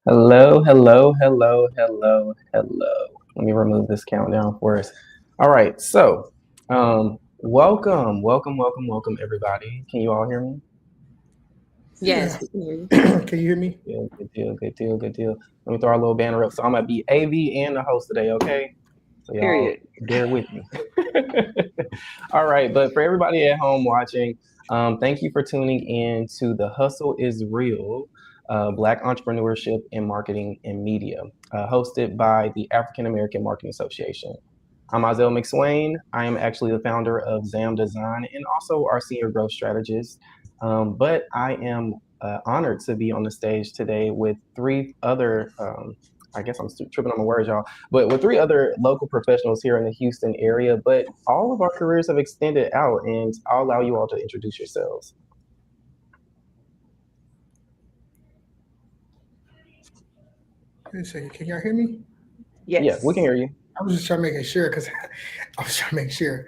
Hello, hello, hello, hello, hello. Let me remove this countdown for us. All right, welcome, everybody. Can you all hear me? Yeah. Yes, we can hear you. Can you hear me? Good deal, good deal, good deal. Let me throw our little banner up. So I'm gonna be AV and the host today, okay? So y'all Period. bear with me. All right, but for everybody at home watching, thank you for tuning in to The Hustle is Real, Black Entrepreneurship in Marketing and Media, hosted by the African American Marketing Association. I'm Isaiah McSwain. I am actually the founder of ZAM Design and also our senior growth strategist. But I am honored to be on the stage today with three other, I guess I'm tripping on my words, y'all, but with three other local professionals here in the Houston area. But all of our careers have extended out, and I'll allow you all to introduce yourselves. Wait a second. Can y'all hear me? Yeah, we can Yes. hear you. I was just trying to make sure because I was trying to make sure.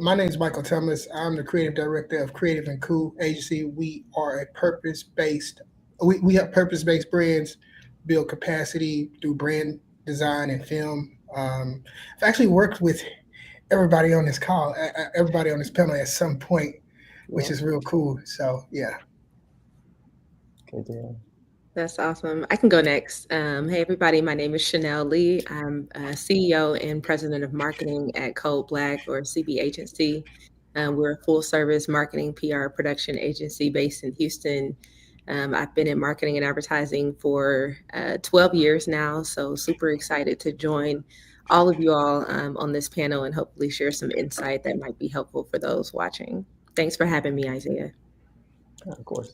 My name is Michael Thomas. I'm the creative director of Creative and Cool Agency. We are a purpose-based. We help purpose-based brands build capacity through brand design and film. I've actually worked with everybody on this call, everybody on this panel at some point, which Yeah, is real cool. So yeah. good deal. That's awesome. I can go next. Hey, everybody. My name is Chanel Lee. I'm CEO and president of marketing at Code Black or CB Agency. We're a full service marketing PR production agency based in Houston. I've been in marketing and advertising for 12 years now. So, super excited to join all of you all on this panel and hopefully share some insight that might be helpful for those watching. Thanks for having me, Isaiah. Yeah, of course.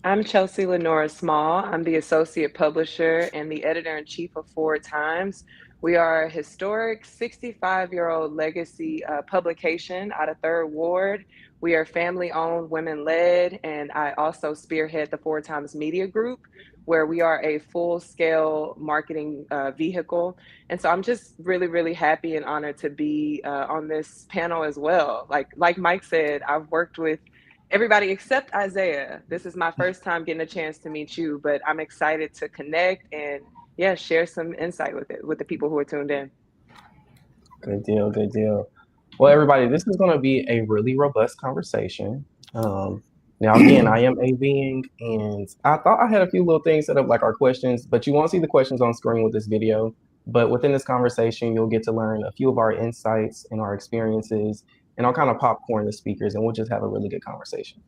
I'm Chelsea Lenora Small. I'm the associate publisher and the editor in chief of Forward Times. We are a historic 65-year-old legacy publication out of Third Ward. We are family owned, women led, and I also spearhead the Forward Times Media Group, where we are a full scale marketing vehicle. And so I'm just really, really happy and honored to be on this panel as well. Like Mike said, I've worked with everybody except Isaiah. This is my first time getting a chance to meet you, but I'm excited to connect and yeah, share some insight with the people who are tuned in. Good deal, good deal. Well, everybody, this is going to be a really robust conversation. Um, Now, again, I am AVing, and I thought I had a few little things set up like our questions, but you won't see the questions on screen with this video. But within this conversation, you'll get to learn a few of our insights and our experiences, and I'll kind of popcorn the speakers, and we'll just have a really good conversation.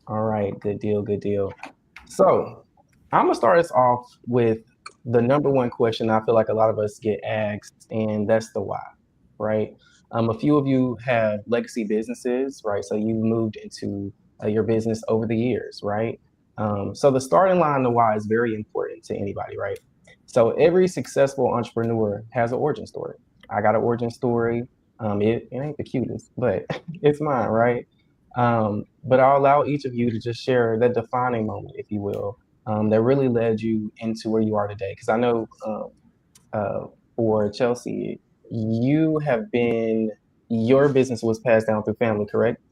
All right, good deal, good deal. So, I'm gonna start us off with the number one question I feel like a lot of us get asked, and that's the why, right? A few of you have legacy businesses, right? So you've moved into your business over the years, right? So the starting line, the why, is very important to anybody, right? So every successful entrepreneur has an origin story. I got an origin story. It ain't the cutest, but it's mine, right? But I'll allow each of you to just share that defining moment, if you will, that really led you into where you are today. Because I know uh, for Chelsea, you have been, your business was passed down through family, correct?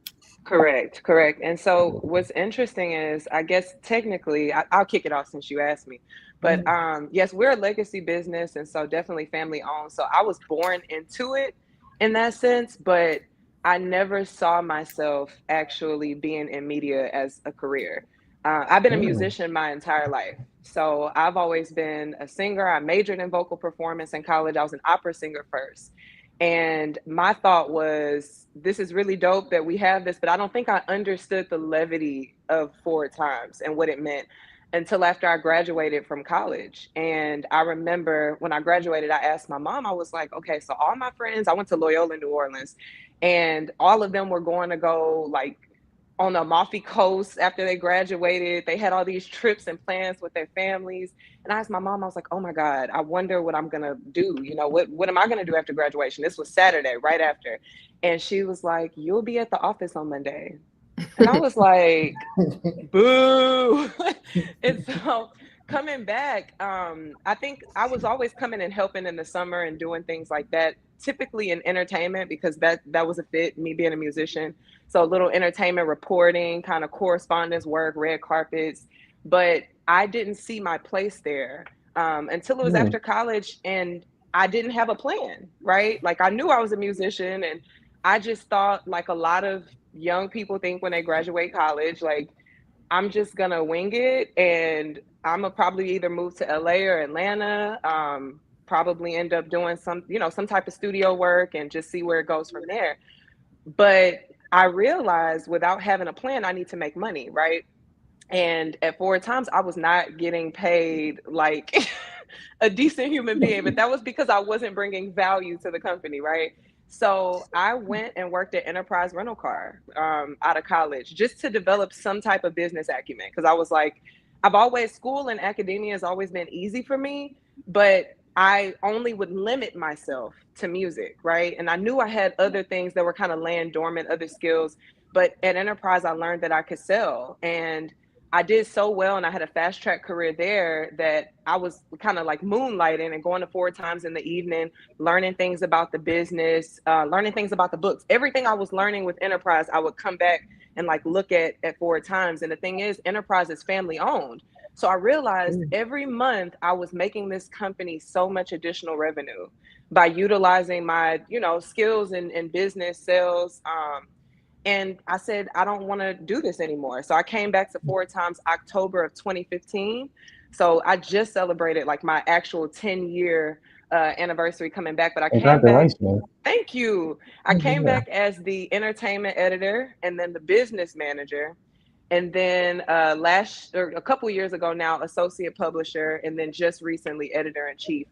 Correct, correct. And so what's interesting is, I guess technically, I'll kick it off since you asked me. But yes, we're a legacy business, and so definitely family owned. So I was born into it in that sense, but I never saw myself actually being in media as a career. I've been a Mm, musician my entire life. So I've always been a singer. I majored in vocal performance in college. I was an opera singer first. And my thought was, this is really dope that we have this, but I don't think I understood the levity of Forward Times and what it meant until after I graduated from college. And I remember when I graduated, I asked my mom, I was like, okay, so all my friends, I went to Loyola, New Orleans, and all of them were going to go like on the Amalfi Coast after they graduated. They had all these trips and plans with their families. And I asked my mom, I was like, oh my God, I wonder what I'm gonna do. You know, what am I gonna do after graduation? This was Saturday, right after. And she was like, you'll be at the office on Monday. And I was like, boo. And so coming back, I think I was always coming and helping in the summer and doing things like that, typically in entertainment because that was a fit, me being a musician. So a little entertainment reporting, kind of correspondence work, red carpets. But I didn't see my place there until it was Mm. after college, and I didn't have a plan, right? Like I knew I was a musician, and I just thought, like a lot of young people think when they graduate college, like I'm just gonna wing it, and I'm gonna probably either move to LA or Atlanta, probably end up doing some, some type of studio work and just see where it goes from there. But I realized without having a plan, I need to make money, right? And at Forward Times, I was not getting paid like a decent human being, but that was because I wasn't bringing value to the company, right? So I went and worked at Enterprise Rental Car out of college just to develop some type of business acumen. Because I was like, school and academia has always been easy for me, but I only would limit myself to music, right? And I knew I had other things that were kind of laying dormant, other skills. But at Enterprise, I learned that I could sell. And I did so well, and I had a fast track career there that I was kind of like moonlighting and going to Forward Times in the evening, learning things about the business, learning things about the books. Everything I was learning with Enterprise, I would come back and like look at Forward Times. And the thing is, Enterprise is family owned. So I realized Mm. every month I was making this company so much additional revenue by utilizing my, skills in business sales. And I said, I don't want to do this anymore. So I came back to Forward Times October of 2015. So I just celebrated like my actual 10-year anniversary coming back. But I came back, Congratulations. thank you. I came Yeah. back as the entertainment editor and then the business manager. And then a couple years ago now, associate publisher, and then just recently editor in chief.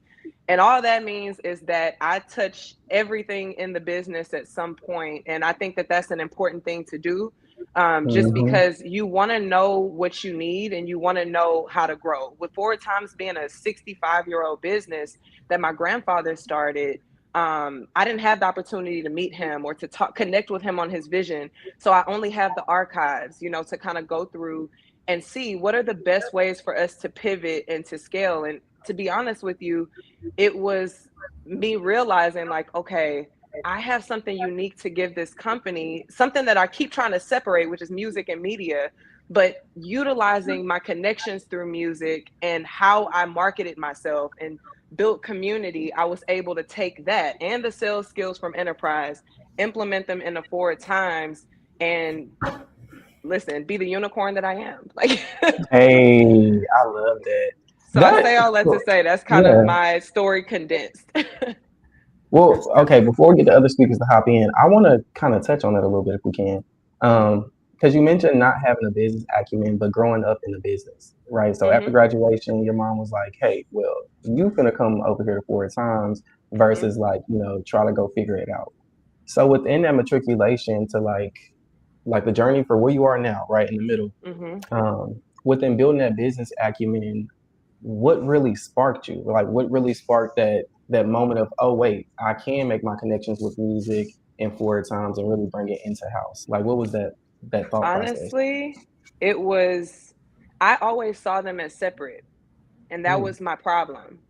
And all that means is that I touch everything in the business at some point. And I think that that's an important thing to do, just Hmm. because you want to know what you need and you want to know how to grow. With Forward Times being a 65-year-old business that my grandfather started, I didn't have the opportunity to meet him or to connect with him on his vision. So I only have the archives, to kind of go through and see what are the best ways for us to pivot and to scale. And to be honest with you, it was me realizing like, okay, I have something unique to give this company, something that I keep trying to separate, which is music and media, but utilizing my connections through music and how I marketed myself and built community. I was able to take that and the sales skills from Enterprise, implement them in the Forward Times, and listen, be the unicorn that I am. Like, Hey, I love that. so I That say all that to say that's kind of yeah. my story condensed. Well, okay, before we get the other speakers to hop in, I want to kind of touch on that a little bit if we can. Because you mentioned not having a business acumen, but growing up in the business, right? So after Hmm. graduation, your mom was like, hey, well, you finna come over here to Forward Times Hmm. versus like, try to go figure it out. So within that matriculation to like the journey for where you are now, right in the middle, Hmm. within building that business acumen, what really sparked you? Like, what really sparked that moment of, oh wait, I can make my connections with music and Forward Times and really bring it into house? Like, what was that thought process? Honestly, it was, I always saw them as separate. And that Mm, was my problem.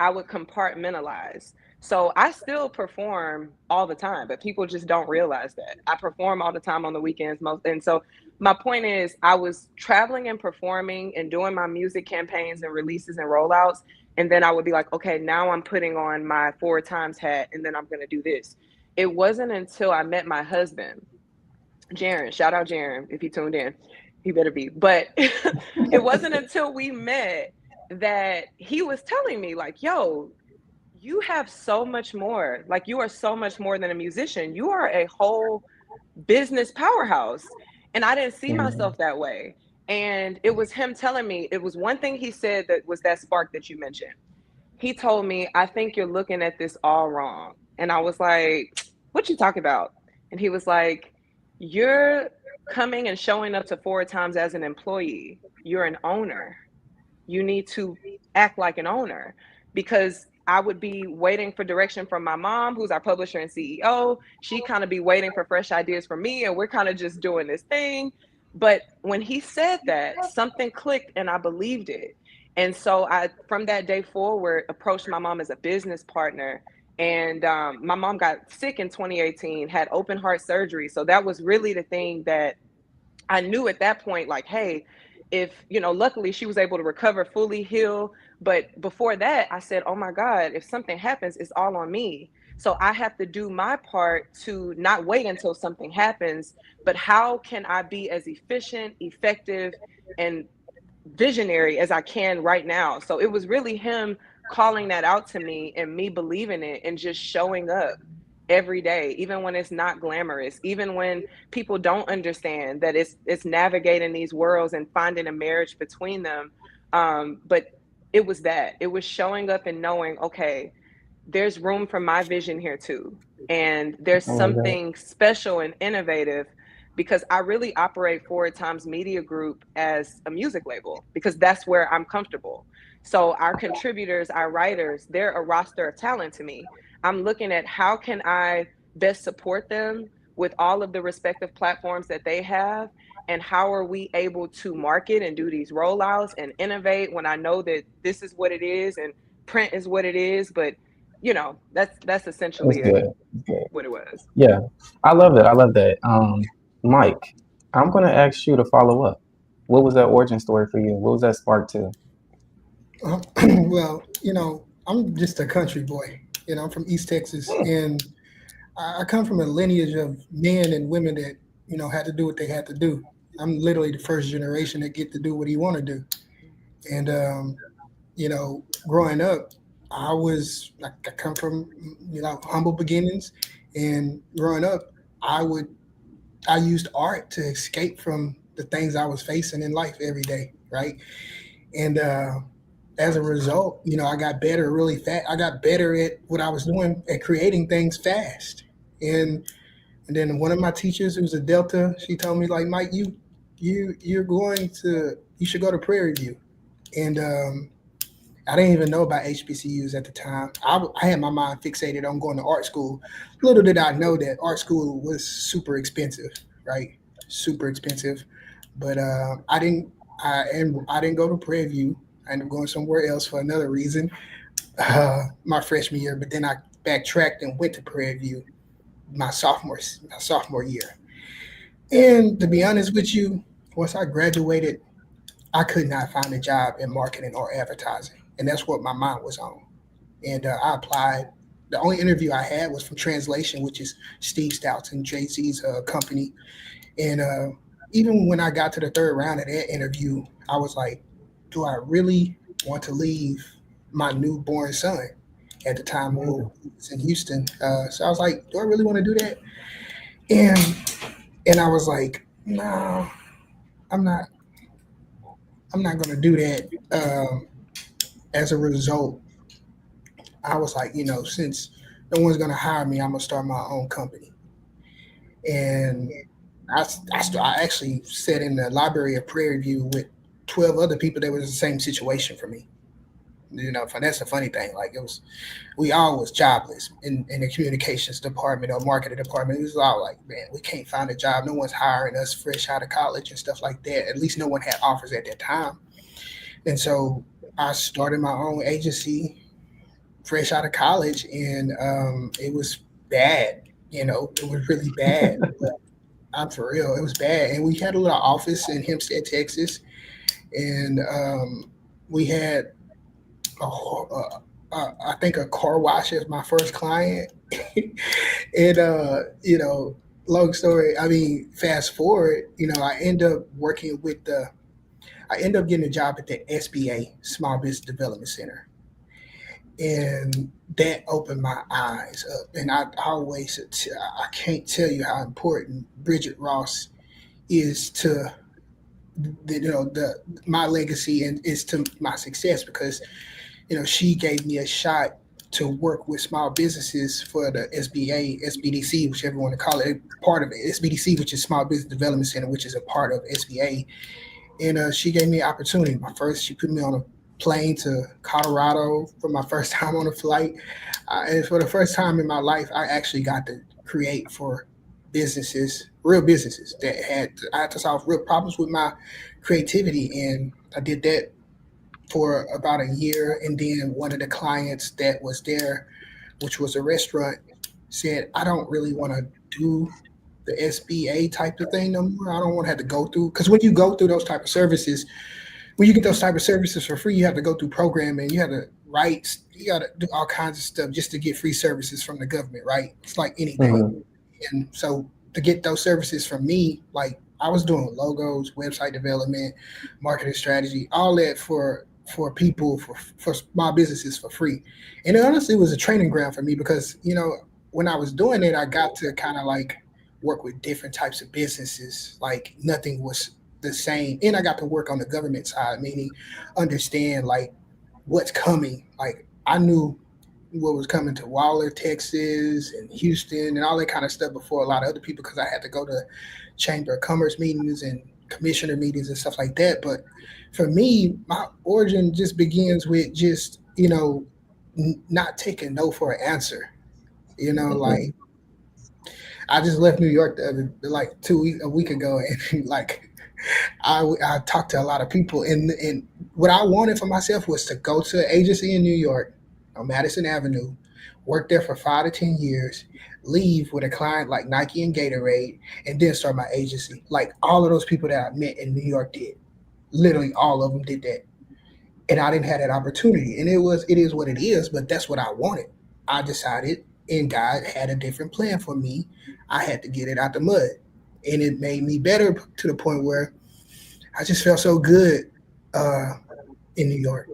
I would compartmentalize. So I still perform all the time, but people just don't realize that. I perform all the time on the weekends most. And so my point is I was traveling and performing and doing my music campaigns and releases and rollouts. And then I would be like, okay, now I'm putting on my Forward Times hat and then I'm going to do this. It wasn't until I met my husband, Jaron, shout out Jaron if he tuned in. He better be. But it wasn't until we met that he was telling me, like, yo, you have so much more. Like, you are so much more than a musician. You are a whole business powerhouse. And I didn't see mm, myself that way. And it was him telling me, it was one thing he said that was that spark that you mentioned. He told me, I think you're looking at this all wrong. And I was like, what you talking about? And he was like, you're coming and showing up to Forward Times as an employee. You're an owner. You need to act like an owner, because I would be waiting for direction from my mom, who's our publisher and CEO. She kind of be waiting for fresh ideas from me, and we're kind of just doing this thing. But when he said that, something clicked and I believed it. And so I, from that day forward, approached my mom as a business partner. And my mom got sick in 2018, had open heart surgery. So that was really the thing that I knew at that point, like, hey, if, luckily she was able to recover, fully heal. But before that, I said, oh my God, if something happens, it's all on me. So I have to do my part to not wait until something happens, but how can I be as efficient, effective, and visionary as I can right now? So it was really him calling that out to me and me believing it and just showing up every day, even when it's not glamorous, even when people don't understand that it's navigating these worlds and finding a marriage between them. But it was showing up and knowing, okay, there's room for my vision here too. And there's I love that. something special and innovative, because I really operate Forward Times Media Group as a music label because that's where I'm comfortable. So our contributors, our writers, they're a roster of talent to me. I'm looking at how can I best support them with all of the respective platforms that they have, and how are we able to market and do these rollouts and innovate when I know that this is what it is and print is what it is. But that's That's essentially it, good. That's good. what it was. Yeah, I love that. I love that. Mike, I'm gonna ask you to follow up. What was that origin story for you? What was that spark to? Well, I'm just a country boy. I'm from East Texas, and I come from a lineage of men and women that had to do what they had to do. I'm literally the first generation that get to do what he want to do. And growing up, I come from humble beginnings, and growing up, I would I used art to escape from the things I was facing in life every day, right? And as a result, I got better really fast. I got better at what I was doing at creating things fast. And and then one of my teachers, who was a Delta, she told me like, Mike, you should go to Prairie View. And I didn't even know about HBCUs at the time. I had my mind fixated on going to art school. Little did I know that art school was super expensive, right? Super expensive. But I didn't go to Prairie View. I ended up going somewhere else for another reason, my freshman year. But then I backtracked and went to Prairie View my sophomore year. And to be honest with you, once I graduated, I could not find a job in marketing or advertising, and that's what my mind was on. And I applied. The only interview I had was from Translation, which is Steve Stouts and Jay Z's company. And even when I got to the third round of that interview, I was like, do I really want to leave my newborn son at the time who was in Houston? So I was like, do I really want to do that? And and I was like, no, I'm not. I'm not going to do that. As a result, I was like, since no one's going to hire me, I'm going to start my own company. And I actually sat in the library of Prairie View with 12 other people that was in the same situation for me. That's the funny thing. Like, we all was jobless in the communications department or marketing department. It was all like, man, we can't find a job. No one's hiring us fresh out of college and stuff like that. At least no one had offers at that time. And so I started my own agency fresh out of college, and it was bad. It was really bad. I'm for real. It was bad. And we had a little office in Hempstead, Texas, and we had I think a car wash as my first client. And long story. I mean, fast forward. I end up getting a job at the SBA, Small Business Development Center, and that opened my eyes up. And I can't tell you how important Bridget Ross is to the my legacy and is to my success, because she gave me a shot to work with small businesses for the SBA, SBDC, whichever you want to call it, part of it. SBDC, which is Small Business Development Center, which is a part of SBA. And she gave me an opportunity. She put me on a plane to Colorado for my first time on a flight. And for the first time in my life, I actually got to create for businesses, real businesses I had to solve real problems with my creativity. And I did that for about a year. And then one of the clients that was there, which was a restaurant, said, I don't really want to do the SBA type of thing no more. I don't want to have to go through, because when you go through those type of services, when you get those type of services for free, you have to go through programming. You have to write. You got to do all kinds of stuff just to get free services from the government, right? It's like anything. Mhm. And so to get those services from me, like I was doing logos, website development, marketing strategy, all that for people for small businesses for free. And it honestly was a training ground for me because when I was doing it, I got to kind of like work with different types of businesses. Like nothing was the same, and I got to work on the government side, meaning understand like what's coming. Like I knew what was coming to Waller, Texas, and Houston, and all that kind of stuff before a lot of other people because I had to go to Chamber of Commerce meetings and commissioner meetings and stuff like that. But for me, my origin just begins with just not taking no for an answer. Mhm. Like I just left New York like a week ago, and like I talked to a lot of people, and what I wanted for myself was to go to an agency in New York on Madison Avenue, work there for 5 to 10 years, leave with a client like Nike and Gatorade, and then start my agency. Like all of those people that I met in New York did, literally all of them did that, and I didn't have that opportunity. And it is what it is, but that's what I wanted. I decided, and God had a different plan for me. I had to get it out the mud, and it made me better to the point where I just felt so good uh, in New York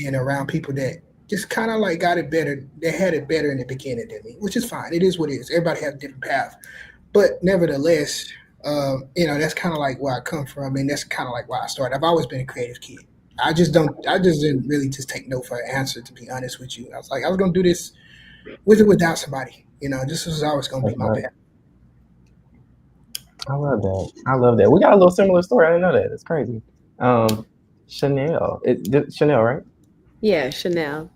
and around people that just kind of like got it better. They had it better in the beginning than me, which is fine. It is what it is. Everybody has a different path, but nevertheless, that's kind of like where I come from, and that's kind of like why I started. I've always been a creative kid. I just don't. I just didn't really just take no for an answer. To be honest with you, I was like, I was gonna do this with or without somebody. This was always gonna be That's my right. path. I love that. I love that. We got a little similar story. I didn't know that. It's crazy. Um, Chanel. Chanel, right? Yeah, Chanel.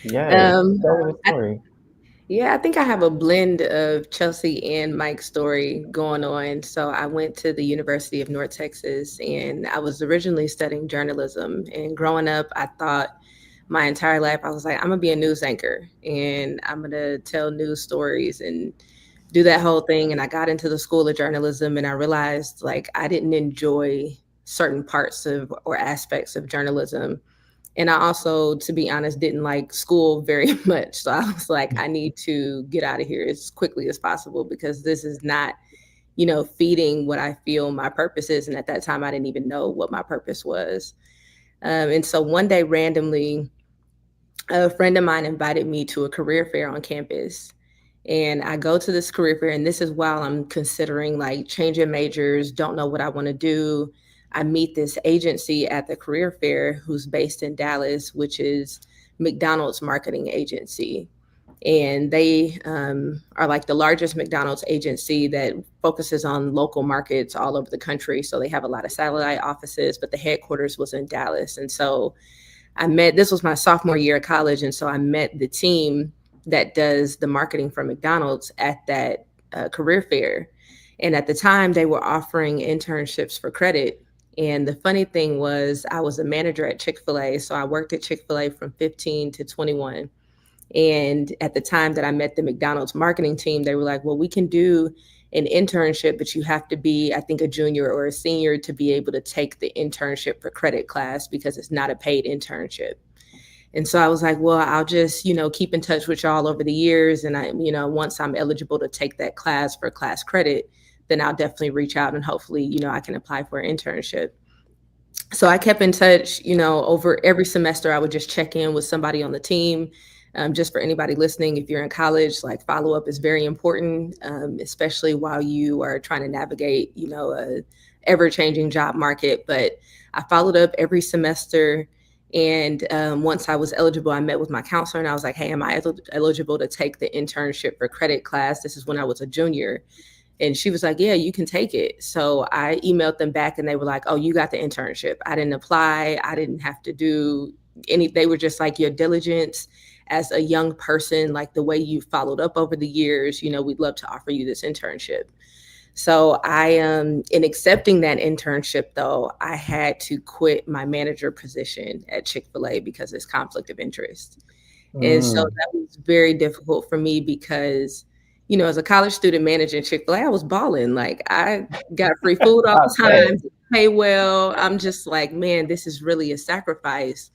Yes. Um, Tell me the I, story. yeah, I think I have a blend of Chelsea and Mike's story going on. So I went to the University of North Texas and I was originally studying journalism. And growing up, I thought my entire life, I was like, I'm going to be a news anchor and I'm going to tell news stories and do that whole thing. And I got into the school of journalism and I realized like I didn't enjoy certain parts of or aspects of journalism. And I also, to be honest, didn't like school very much. So I was like, I need to get out of here as quickly as possible because this is not, feeding what I feel my purpose is. And at that time, I didn't even know what my purpose was. And so one day, randomly, a friend of mine invited me to a career fair on campus. And I go to this career fair, and this is while I'm considering like changing majors, don't know what I want to do. I meet this agency at the career fair who's based in Dallas, which is McDonald's marketing agency. And they are like the largest McDonald's agency that focuses on local markets all over the country. So they have a lot of satellite offices, but the headquarters was in Dallas. And so this was my sophomore year of college. And so I met the team that does the marketing for McDonald's at that career fair. And at the time, they were offering internships for credit. And the funny thing was, I was a manager at Chick-fil-A. So I worked at Chick-fil-A from 15 to 21. And at the time that I met the McDonald's marketing team, they were like, well, we can do an internship, but you have to be, I think, a junior or a senior to be able to take the internship for credit class because it's not a paid internship. And so I was like, well, I'll just, keep in touch with y'all over the years. And once I'm eligible to take that class for class credit, then I'll definitely reach out and hopefully, I can apply for an internship. So I kept in touch, over every semester. I would just check in with somebody on the team. Just for anybody listening, if you're in college, like follow up is very important, especially while you are trying to navigate, a ever changing job market. But I followed up every semester. And once I was eligible, I met with my counselor and I was like, hey, am I eligible to take the internship for credit class? This is when I was a junior. And she was like, yeah, you can take it. So I emailed them back and they were like, oh, you got the internship. I didn't apply. I didn't have to do any. They were just like, your diligence as a young person, like the way you followed up over the years, we'd love to offer you this internship. So in accepting that internship, though, I had to quit my manager position at Chick-fil-A because it's conflict of interest. And so Mm. that was very difficult for me because, as a college student managing Chick-fil-A, I was balling. Like, I got free food all I the bet. time, pay well. I'm just like, man, this is really a sacrifice.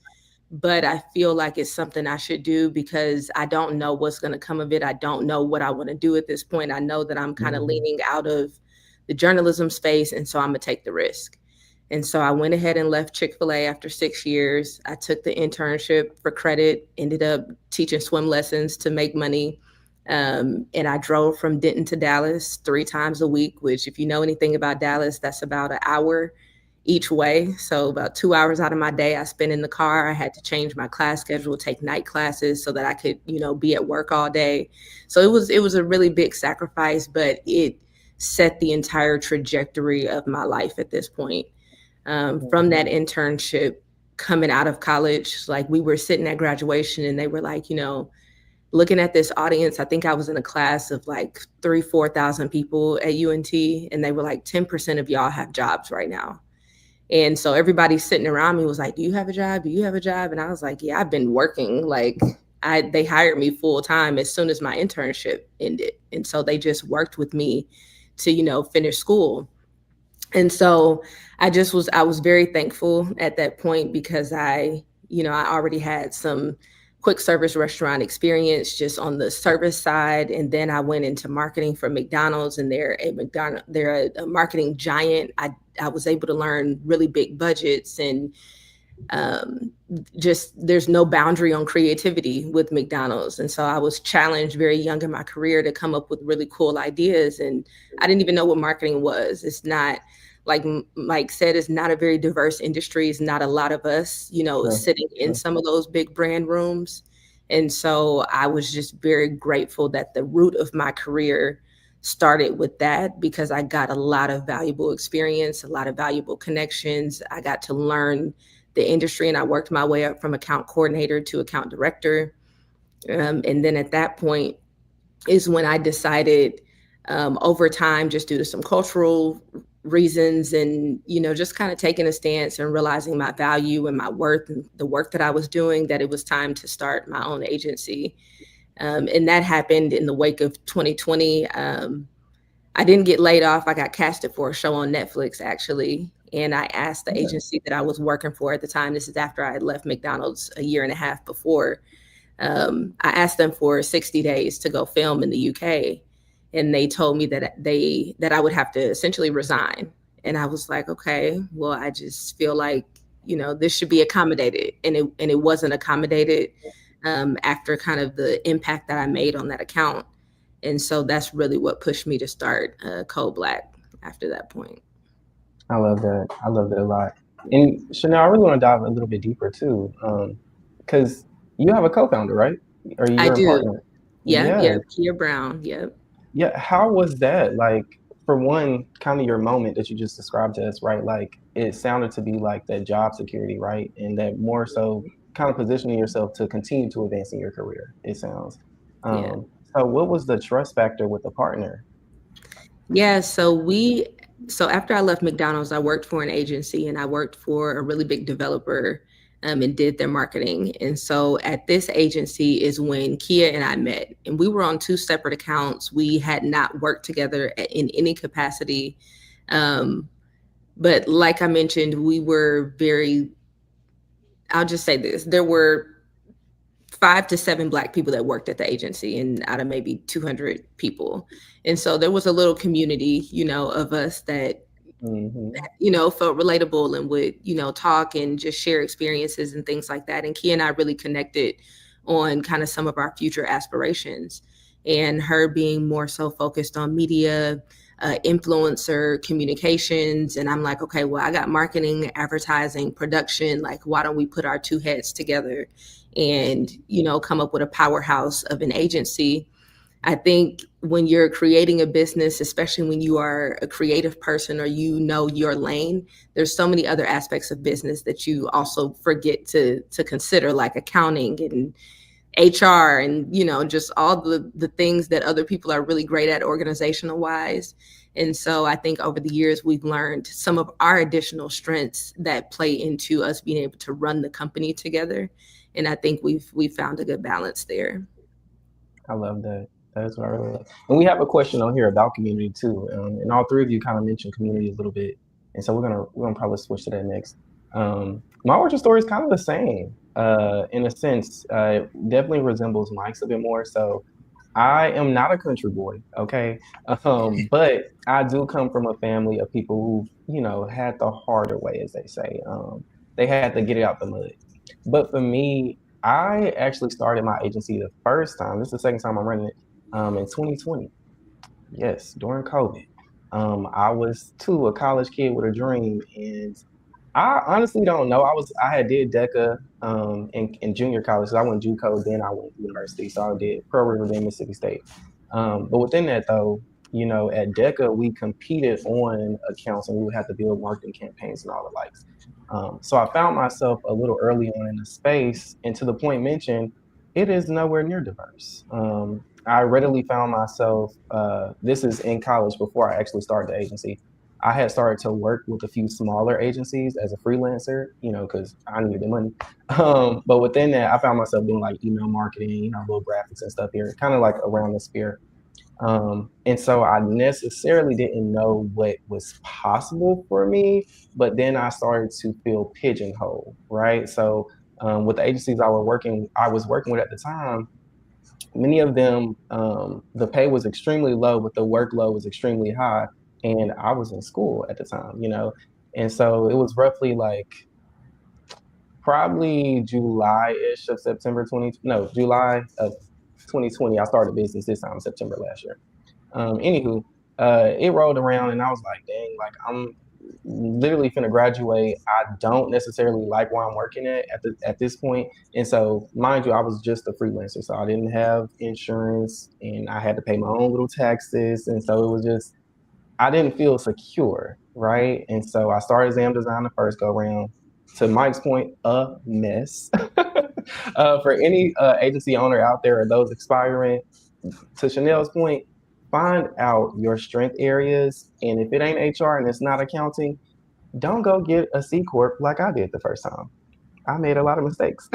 But I feel like it's something I should do because I don't know what's going to come of it. I don't know what I want to do at this point. I know that I'm kind of Mhm. leaning out of the journalism space. And so I'm going to take the risk. And so I went ahead and left Chick-fil-A after 6 years. I took the internship for credit, ended up teaching swim lessons to make money. And I drove from Denton to Dallas 3 times a week, which, if you know anything about Dallas, that's about an hour each way. So about 2 hours out of my day I spent in the car. I had to change my class schedule, take night classes so that I could, be at work all day. So it was a really big sacrifice, but it set the entire trajectory of my life at this point. From that internship, coming out of college, like, we were sitting at graduation and they were like, looking at this audience, I think I was in a class of like 4,000 people at UNT, and they were like, 10% of y'all have jobs right now. And so everybody sitting around me was like, do you have a job? Do you have a job? And I was like, yeah, I've been working. Like, they hired me full time as soon as my internship ended. And so they just worked with me to, finish school. And so I was very thankful at that point because I already had some quick service restaurant experience just on the service side. And then I went into marketing for McDonald's, and they're a marketing giant. I was able to learn really big budgets, and just there's no boundary on creativity with McDonald's. And so I was challenged very young in my career to come up with really cool ideas. And I didn't even know what marketing was. It's not, like Mike said, it's not a very diverse industry. It's not a lot of us, Sure, sitting in sure. some of those big brand rooms. And so I was just very grateful that the root of my career started with that, because I got a lot of valuable experience, a lot of valuable connections. I got to learn the industry, and I worked my way up from account coordinator to account director. And then at that point is when I decided, over time, just due to some cultural reasons and, just kind of taking a stance and realizing my value and my worth and the work that I was doing, that it was time to start my own agency. And that happened in the wake of 2020. I didn't get laid off. I got casted for a show on Netflix, actually. And I asked the Yeah. agency that I was working for at the time, this is after I had left McDonald's a year and a half before, I asked them for 60 days to go film in the UK. And they told me that I would have to essentially resign. And I was like, okay, well, I just feel like, this should be accommodated. And it wasn't accommodated, after kind of the impact that I made on that account. And so that's really what pushed me to start Code Black after that point. I love that. I love that a lot. And Chanel, I really want to dive a little bit deeper too, because you have a co-founder, right? Or I you're in do. partner? Yeah, Yeah, yeah. Kia Brown. Yep. yeah. How was that? Like, for one, kind of your moment that you just described to us, right? Like, it sounded to be like that job security, right? And that more so kind of positioning yourself to continue to advance in your career, it sounds. Yeah. So what was the trust factor with the partner? Yeah. So after I left McDonald's, I worked for an agency, and I worked for a really big developer, and did their marketing. And so at this agency is when Kia and I met, and we were on two separate accounts. We had not worked together in any capacity. Um, but like I mentioned, I'll just say this, there were 5 to 7 Black people that worked at the agency, and out of maybe 200 people. And so there was a little community, of us that, Hmm. felt relatable and would, talk and just share experiences and things like that. And Kia and I really connected on kind of some of our future aspirations, and her being more so focused on media, influencer communications. And I'm like, okay, well, I got marketing, advertising, production. Like, why don't we put our two heads together and, come up with a powerhouse of an agency? I think when you're creating a business, especially when you are a creative person or your lane, there's so many other aspects of business that you also forget to consider, like accounting and HR and, just all the things that other people are really great at organizational wise. And so I think over the years, we've learned some of our additional strengths that play into us being able to run the company together. And I think we've found a good balance there. I love that. That's what I really like. And we have a question on here about community too. And all three of you kind of mentioned community a little bit. And so we're gonna probably switch to that next. My origin story is kind of the same. In a sense, it definitely resembles Mike's a bit more. So I am not a country boy, okay? But I do come from a family of people who, had the harder way, as they say. They had to get it out the mud. But for me, I actually started my agency the first time. This is the second time I'm running it in 2020. Yes, during COVID. I was too a college kid with a dream, and I honestly don't know. I had did DECA in junior college. So I went JUCO, then I went to university. So I did Pearl River, then Mississippi State. But within that though, at DECA we competed on accounts and we would have to build marketing campaigns and all the likes. So I found myself a little early on in the space, and to the point mentioned, it is nowhere near diverse. I readily found myself. This is in college before I actually started the agency. I had started to work with a few smaller agencies as a freelancer, because I needed the money. But within that, I found myself doing like email marketing, little graphics and stuff here, kind of like around the sphere. And so I necessarily didn't know what was possible for me, but then I started to feel pigeonholed, right? So with the agencies I was working with at the time, many of them, the pay was extremely low, but the workload was extremely high. And I was in school at the time, and so it was roughly like probably July-ish of September 20, no, July of 2020. I started business this time, September last year. Anywho, it rolled around and I was like, dang, like I'm literally finna graduate. I don't necessarily like where I'm working at this point. And so, mind you, I was just a freelancer, so I didn't have insurance and I had to pay my own little taxes. And so it was just, I didn't feel secure, right? And so I started as design the first go round. To Mike's point, a mess. For any agency owner out there or those aspiring, to Chanel's point, find out your strength areas. And if it ain't HR and it's not accounting, don't go get a C Corp like I did the first time. I made a lot of mistakes.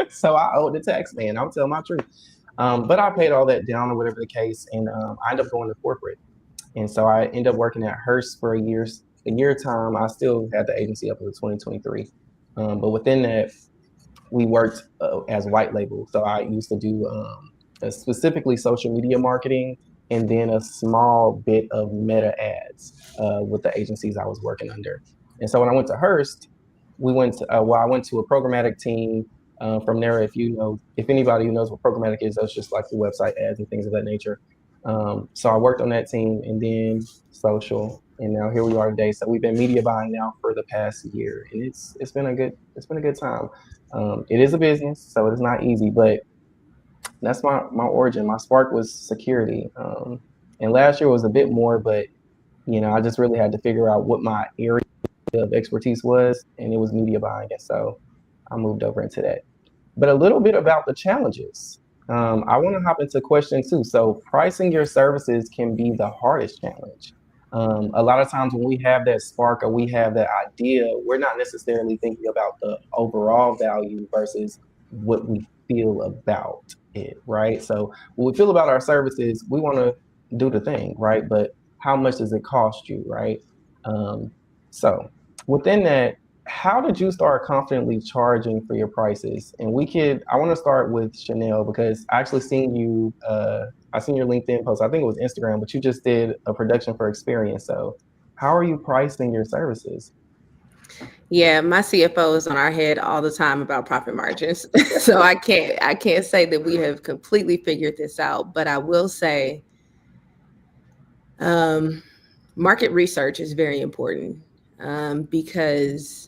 So I owed the tax man. I'll tell my truth. But I paid all that down or whatever the case. And I ended up going to corporate. And so I ended up working at Hearst for a year time. I still had the agency up until 2023. But within that, we worked as white label. So I used to do specifically social media marketing and then a small bit of meta ads with the agencies I was working under. And so when I went to Hearst, I went to a programmatic team. From there, if anybody who knows what programmatic is, that's just like the website ads and things of that nature. So I worked on that team and then social, and now here we are today. So we've been media buying now for the past year, and it's been a good time. It is a business, so it is not easy, but that's my origin. My spark was security, and last year was a bit more, but I just really had to figure out what my area of expertise was, and it was media buying, and so I moved over into that. But a little bit about the challenges. I want to hop into question two. So pricing your services can be the hardest challenge. A lot of times when we have that spark or we have that idea, we're not necessarily thinking about the overall value versus what we feel about it, right? So when we feel about our services, we want to do the thing, right? But how much does it cost you, right? So within that, how did you start confidently charging for your prices? And I want to start with Chanel because I actually seen you, I seen your LinkedIn post. I think it was Instagram, but you just did a production for Experience. So how are you pricing your services? Yeah, my CFO is on our head all the time about profit margins. So I can't say that we have completely figured this out, but I will say market research is very important because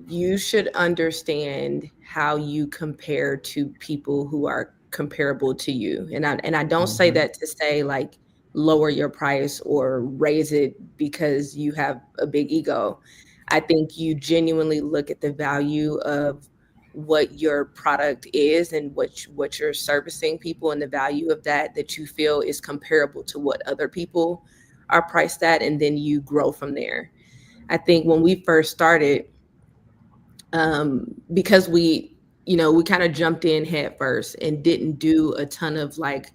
you should understand how you compare to people who are comparable to you. And I don't say that to say like lower your price or raise it because you have a big ego. I think you genuinely look at the value of what your product is and what you're servicing people and the value of that you feel is comparable to what other people are priced at, and then you grow from there. I think when we first started, because we kind of jumped in head first and didn't do a ton of like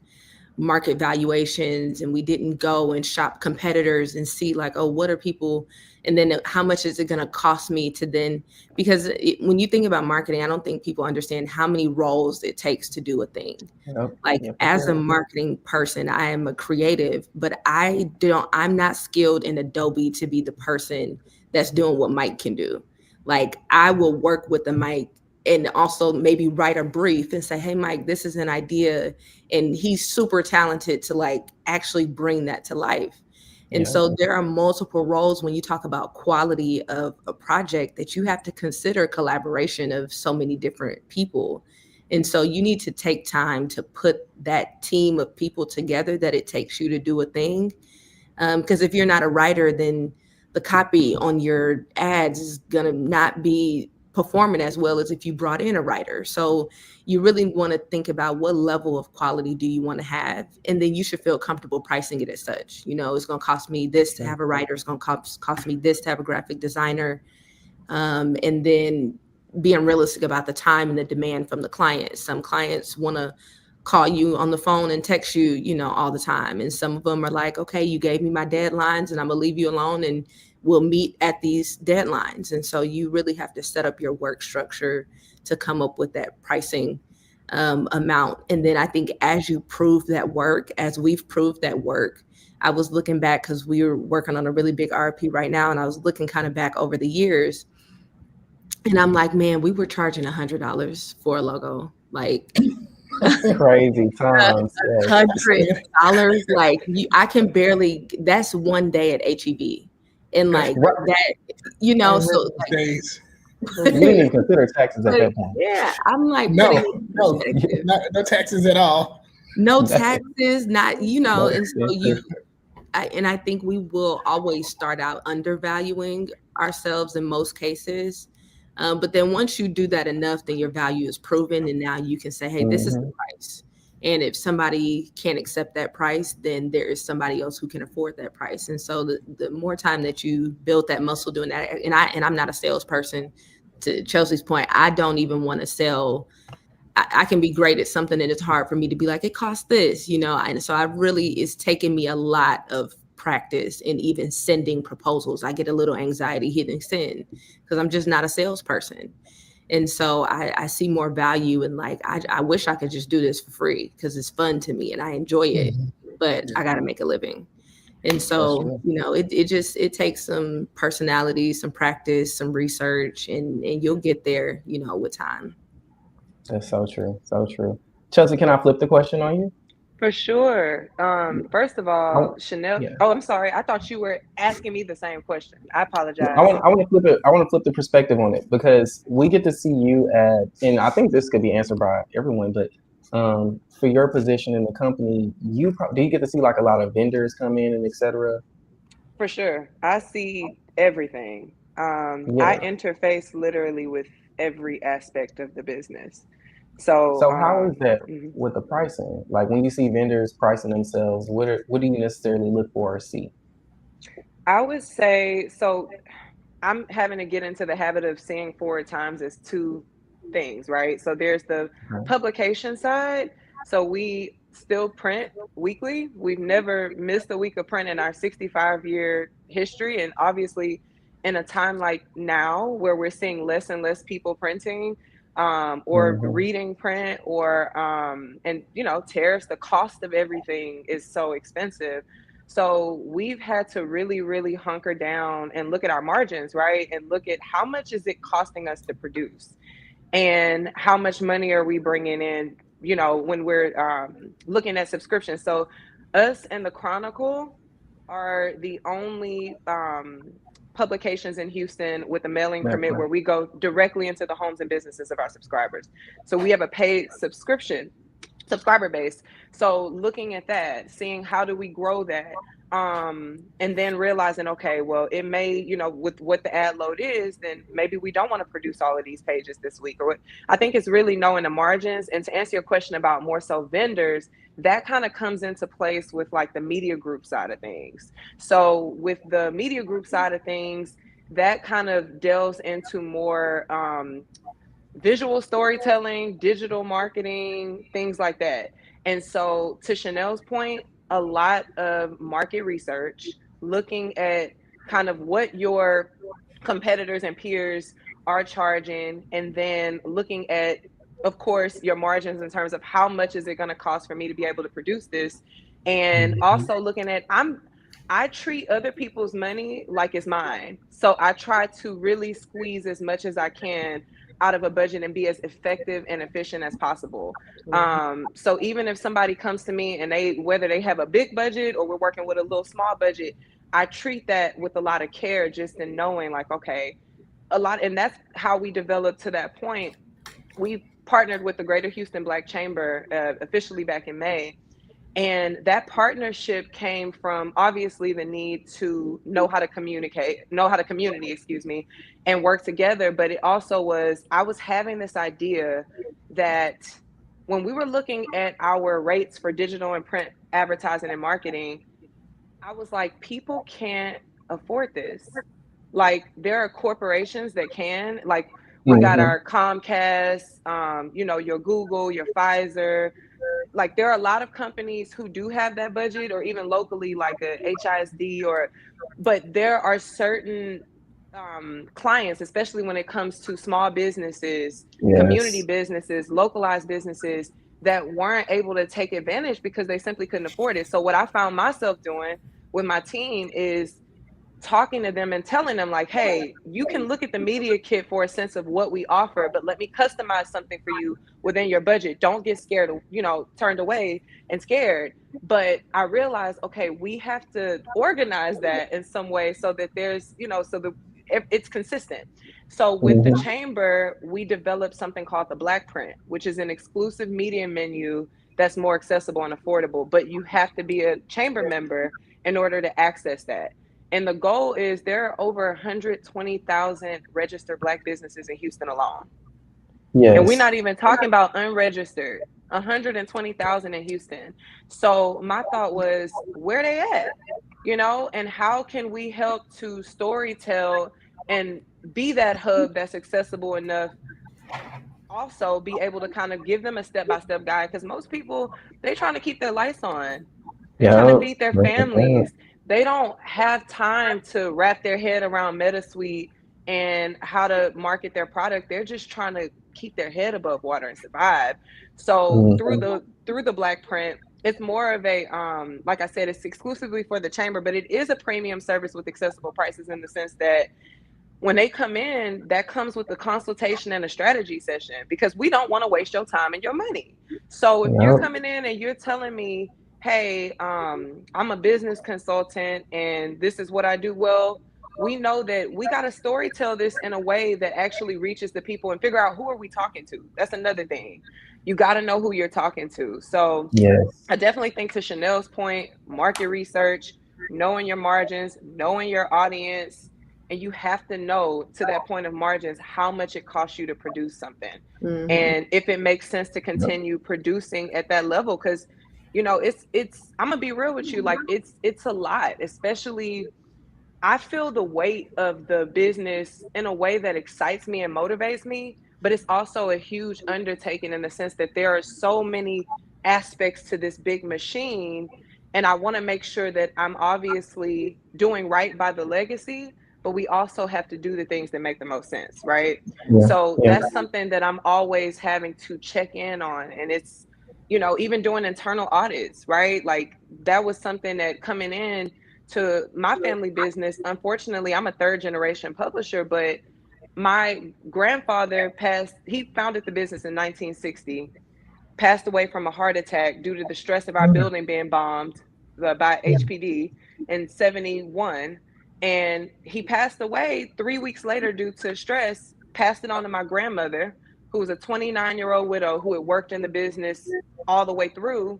market valuations, and we didn't go and shop competitors and see like, oh, what are people, and then how much is it going to cost me to then, because when you think about marketing, I don't think people understand how many roles it takes to do a thing. Yep. Like Yep. as a marketing person, I am a creative, but I'm not skilled in Adobe to be the person that's doing what Mike can do. Like I will work with the Mike and also maybe write a brief and say, hey, Mike, this is an idea. And he's super talented to like actually bring that to life. And Yeah. so there are multiple roles when you talk about quality of a project that you have to consider collaboration of so many different people. And so you need to take time to put that team of people together that it takes you to do a thing. Because if you're not a writer, then the copy on your ads is going to not be performing as well as if you brought in a writer. So you really want to think about what level of quality do you want to have, and then you should feel comfortable pricing it as such. You know, it's going to cost me this to have a writer, it's going to cost me this to have a graphic designer, and then being realistic about the time and the demand from the client. Some clients want to call you on the phone and text you, you know, all the time. And some of them are like, okay, you gave me my deadlines and I'm gonna leave you alone and we'll meet at these deadlines. And so you really have to set up your work structure to come up with that pricing amount. And then I think as you prove that work, as we've proved that work, I was looking back because we were working on a really big RFP right now. And I was looking kind of back over the years. And I'm like, man, we were charging $100 for a logo. Like, Crazy times. Yes. $100. Like I can barely, that's one day at HEB. And like that, you know, so like, days. You didn't even consider taxes at that point. yeah, I'm like, No taxes at all. No taxes, not, you know, and so I think we will always start out undervaluing ourselves in most cases. But then once you do that enough, then your value is proven. And now you can say, hey, this is the price. And if somebody can't accept that price, then there is somebody else who can afford that price. And so the more time that you build that muscle doing that, and I'm not a salesperson, to Chelsea's point, I don't even want to sell. I can be great at something and it's hard for me to be like, it costs this, you know? And so it's taken me a lot of practice in even sending proposals. I get a little anxiety hitting send because I'm just not a salesperson. And so I see more value in like, I wish I could just do this for free because it's fun to me and I enjoy it, but I got to make a living. And so, you know, it takes some personality, some practice, some research, and you'll get there, you know, with time. That's so true. So true. Chelsea, can I flip the question on you? For sure. First of all, Chanel. Yeah. Oh, I'm sorry. I thought you were asking me the same question. I apologize. I want to flip it. I want to flip the perspective on it because we get to see you and I think this could be answered by everyone, but for your position in the company, do you get to see like a lot of vendors come in and et cetera? For sure. I see everything. I interface literally with every aspect of the business. So how is that with the pricing? Like when you see vendors pricing themselves, what do you necessarily look for or see? I would say, so I'm having to get into the habit of seeing forward times as two things, right? So there's the publication side. So we still print weekly. We've never missed a week of print in our 65-year history. And obviously in a time like now where we're seeing less and less people printing, or reading print, or and you know, tariffs, the cost of everything is so expensive. So we've had to really, really hunker down and look at our margins, right? And look at how much is it costing us to produce and how much money are we bringing in, you know, when we're looking at subscriptions. So us and the Chronicle are the only publications in Houston with a mailing permit where we go directly into the homes and businesses of our subscribers. So we have a paid subscriber base. So looking at that, seeing how do we grow that, and then realizing, okay, well, it may, you know, with what the ad load is, then maybe we don't want to produce all of these pages this week. Or what I think it's really knowing the margins. And to answer your question about more so vendors, that kind of comes into place with like the media group side of things. So with the media group side of things, that kind of delves into more visual storytelling, digital marketing, things like that. And so to Chanel's point, a lot of market research, looking at kind of what your competitors and peers are charging, and then looking at, of course, your margins in terms of how much is it going to cost for me to be able to produce this, and Mhm. also looking at I treat other people's money like it's mine. So I try to really squeeze as much as I can out of a budget and be as effective and efficient as possible. So even if somebody comes to me and whether they have a big budget or we're working with a little small budget, I treat that with a lot of care, just in knowing like, okay, and that's how we developed to that point. We partnered with the Greater Houston Black Chamber officially back in May. And that partnership came from obviously the need to know how to community, excuse me, and work together. But it also was, I was having this idea that when we were looking at our rates for digital and print advertising and marketing, I was like, people can't afford this. Like, there are corporations that can, like, we got Mhm. our Comcast, your Google, your Pfizer. Like, there are a lot of companies who do have that budget, or even locally, like a HISD, but there are certain clients, especially when it comes to small businesses, community Yes. businesses, localized businesses, that weren't able to take advantage because they simply couldn't afford it. So what I found myself doing with my team is talking to them and telling them like, hey, you can look at the media kit for a sense of what we offer, but let me customize something for you within your budget. Don't get scared, turned away and scared. But I realized, okay, we have to organize that in some way so that there's, so it's consistent. So with the Mhm. chamber, we developed something called the Black Print, which is an exclusive media menu that's more accessible and affordable, but you have to be a chamber member in order to access that. And the goal is, there are over 120,000 registered Black businesses in Houston alone. And we're Yes. not even talking about unregistered, 120,000 in Houston. So my thought was, where they at? And how can we help to story tell and be that hub that's accessible enough, also be able to kind of give them a step-by-step guide, because most people, they trying to keep their lights on. They're trying to Yeah. feed their families. They don't have time to wrap their head around MetaSuite and how to market their product. They're just trying to keep their head above water and survive. So through Mhm. the Black Print, it's more of a like I said, it's exclusively for the chamber, but it is a premium service with accessible prices, in the sense that when they come in, that comes with a consultation and a strategy session, because we don't want to waste your time and your money. So if you're Yep. coming in and you're telling me, hey, I'm a business consultant and this is what I do, well, we know that we got to story tell this in a way that actually reaches the people, and figure out, who are we talking to. That's another thing. You got to know who you're talking to. So Yes. I definitely think, to Chanel's point, market research, knowing your margins, knowing your audience, and you have to know, to that point of margins, how much it costs you to produce something. Mhm. And if it makes sense to Yep. continue producing at that level, because it's I'm gonna be real with you, like, it's a lot, especially, I feel the weight of the business in a way that excites me and motivates me, but it's also a huge undertaking, in the sense that there are so many aspects to this big machine. And I want to make sure that I'm obviously doing right by the legacy, but we also have to do the things that make the most sense, right? Yeah. So Yeah. that's something that I'm always having to check in on. And it's, even doing internal audits, right? Like, that was something that, coming in to my family business, unfortunately, I'm a third generation publisher, but my grandfather he founded the business in 1960, passed away from a heart attack due to the stress of our Mm. building being bombed by Yeah. HPD in 71. And he passed away 3 weeks later due to stress, passed it on to my grandmother, who was a 29-year-old widow who had worked in the business all the way through.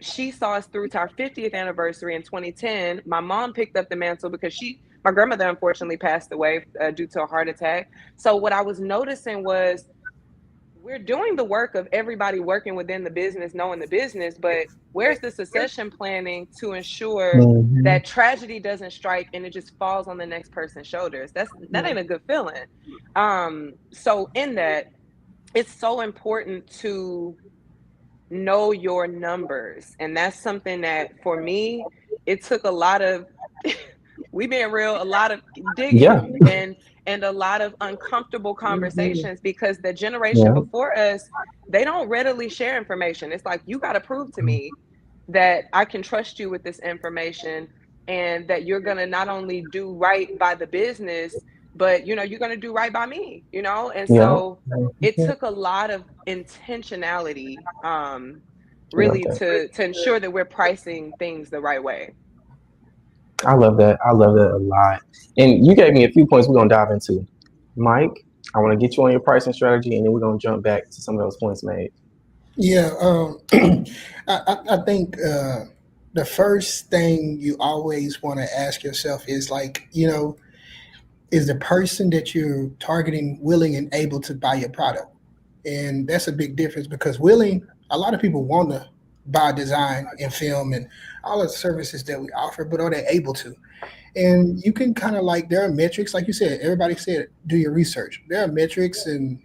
She saw us through to our 50th anniversary in 2010. My mom picked up the mantle because my grandmother unfortunately passed away due to a heart attack. So what I was noticing was, we're doing the work of everybody working within the business, knowing the business, but where's the succession planning to ensure Mhm. that tragedy doesn't strike and it just falls on the next person's shoulders? That Yeah. ain't a good feeling. So in that, it's so important to know your numbers. And that's something that for me, it took a lot of we being real, a lot of Yeah. digging and a lot of uncomfortable Mhm. conversations because the generation Yeah. before us, they don't readily share information. It's like you got to prove to me that I can trust you with this information and that you're going to not only do right by the business, but you're going to do right by me. And Yeah. so it took a lot of intentionality I love really that. to ensure that we're pricing things the right way. I love that. I love that a lot. And you gave me a few points we're gonna dive into. Mike, I want to get you on your pricing strategy, and then we're gonna jump back to some of those points made. Yeah, I think the first thing you always want to ask yourself is like, is the person that you're targeting willing and able to buy your product? And that's a big difference because willing, a lot of people want to buy design and film and all the services that we offer, but are they able to? And you can kind of like, there are metrics, like you said, everybody said, do your research. There are metrics and,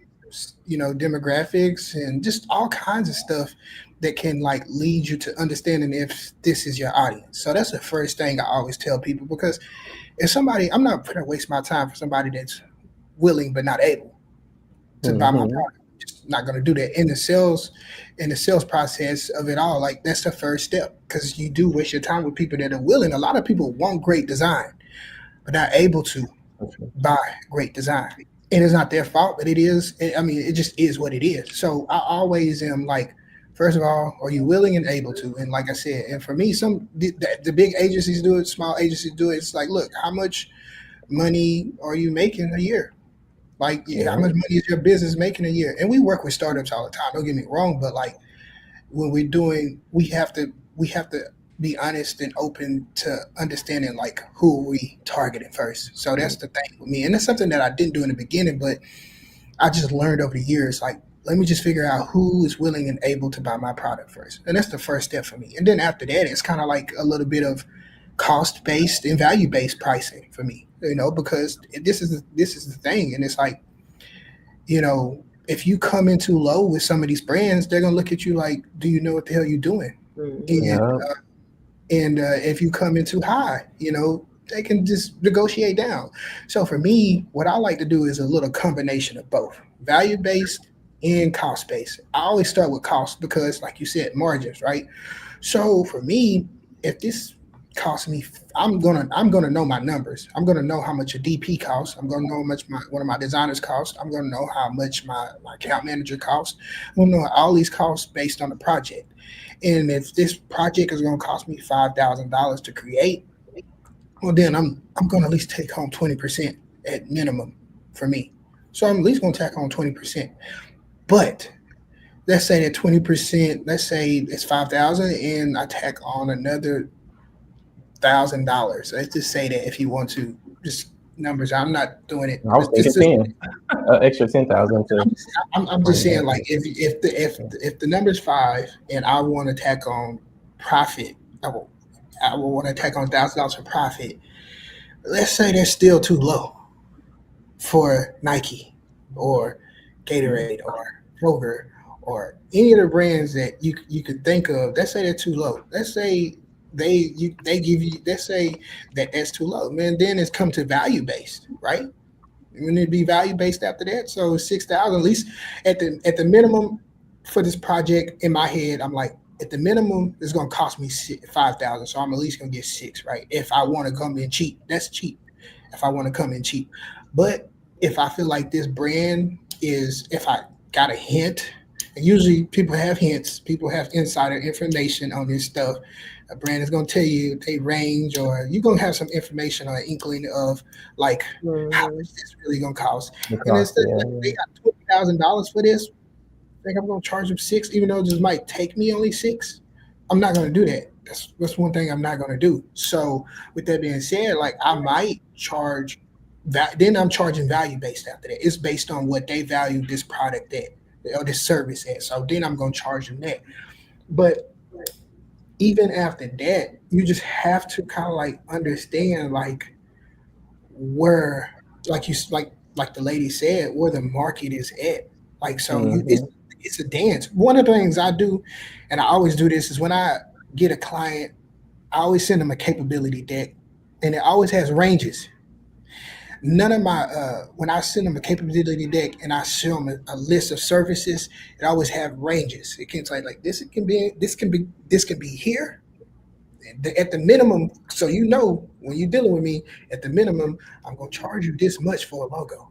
demographics and just all kinds of stuff that can like lead you to understanding if this is your audience. So that's the first thing I always tell people because if somebody, I'm not going to waste my time for somebody that's willing but not able to buy my Hmm. product. Just not going to do that in the sales process of it all. Like that's the first step because you do waste your time with people that are willing. A lot of people want great design but not able to Okay. buy great design. And it's not their fault, but it is. I mean, it just is what it is. So I always am like, first of all, are you willing and able to? And like I said, and for me, the big agencies do it, small agencies do it. It's like, look, how much money are you making a year? Like, yeah, how Yeah. much money is your business making a year? And we work with startups all the time. Don't get me wrong, but like when we're doing, we have to be honest and open to understanding like who we targeting first. So that's the thing with me, and that's something that I didn't do in the beginning, but I just learned over the years. Like, let me just figure out who is willing and able to buy my product first, and that's the first step for me. And then after that, it's kind of like a little bit of cost based and value based pricing for me. Because this is the thing, and it's like if you come in too low with some of these brands, they're gonna look at you like, "Do you know what the hell you're doing?" Mhm. And Yeah. if you come in too high, they can just negotiate down. So for me, what I like to do is a little combination of both, value based and cost based. I always start with cost because, like you said, margins, right? So for me, if this costs me, I'm gonna know my numbers. I'm gonna know how much a DP costs. I'm gonna know how much one of my designers costs. I'm gonna know how much my account manager costs. I'm gonna know all these costs based on the project. And if this project is gonna cost me $5,000 to create, well then I'm gonna at least take home 20% at minimum for me. So I'm at least gonna take home 20%. But let's say that 20%, let's say it's 5,000 and I tack on another $1,000. Let's just say that if you want to just numbers, I'm not doing it. I was thinking Just 10, extra 10,000 to I'm just bring it saying back. like if the number's five and I want to tack on profit, I will want to tack on $1,000 for profit. Let's say that's still too low for Nike or Mhm. Gatorade or Kroger or any of the brands that you could think of. Let's say they're too low. Let's say they give you. Let's say that that's too low. Man, then it's come to value based, right? Wouldn't it be value based after that? So 6,000 at least at the minimum for this project in my head. I'm like at the minimum it's gonna cost me 5,000. So I'm at least gonna get six, right? If I want to come in cheap, that's cheap. If I want to come in cheap, but if I feel like this brand is, if I got a hint, and usually people have hints, people have insider information on this stuff. A brand is going to tell you they range, or you're going to have some information or an inkling of like how Mhm. much this really going to cost. The And cost, instead, yeah, like, they got $20,000 for this. I think I'm going to charge them six, even though it just might take me only six. I'm not going to do that. That's one thing I'm not going to do. So with that being said, like I might charge that. Then I'm charging value based after that. It's based on what they value this product at or this service at. So then I'm going to charge them that. But even after that, you just have to kind of like understand like where, like the lady said, where the market is at. Like so, yeah. you Hmm. it's a dance. One of the things I do, and I always do this, is when I get a client, I always send them a capability deck, and it always has ranges. None of my when I send them a capability deck and I show them a list of services, it always have ranges. It can say like this can be here at the minimum. So when you're dealing with me, at the minimum, I'm gonna charge you this much for a logo.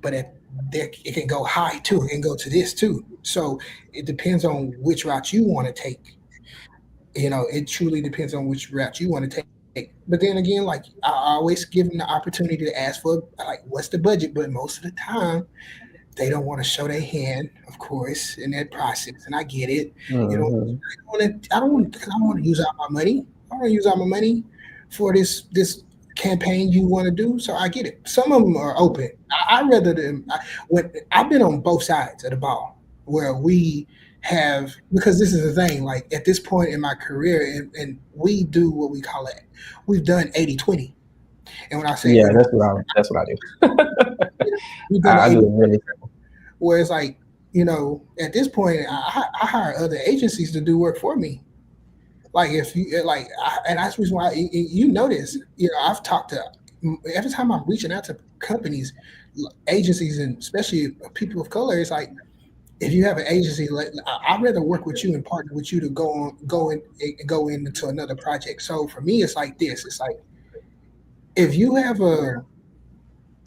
But it can go high too. It can go to this too. So it depends on which route you want to take. It truly depends on which route you want to take. But then again, like I always give them the opportunity to ask for like what's the budget. But most of the time, they don't want to show their hand, of course, in that process. And I get it. Mm-hmm. I don't want because I want to use all my money. I want to use all my money for this campaign you want to do. So I get it. Some of them are open. I rather than when I've been on both sides of the ball where we have because this is the thing. Like at this point in my career, and we do what we call it. We've done 80-20. And when I say Yeah, 80, that's what I do. we've done I 80, do it really. where it's like, at this point, I hire other agencies to do work for me. Like if you like, and that's the reason why you notice. I've talked to every time I'm reaching out to companies, agencies, and especially people of color. It's like if you have an agency, like I'd rather work with you and partner with you to go into another project. So for me, it's like this. It's like if you have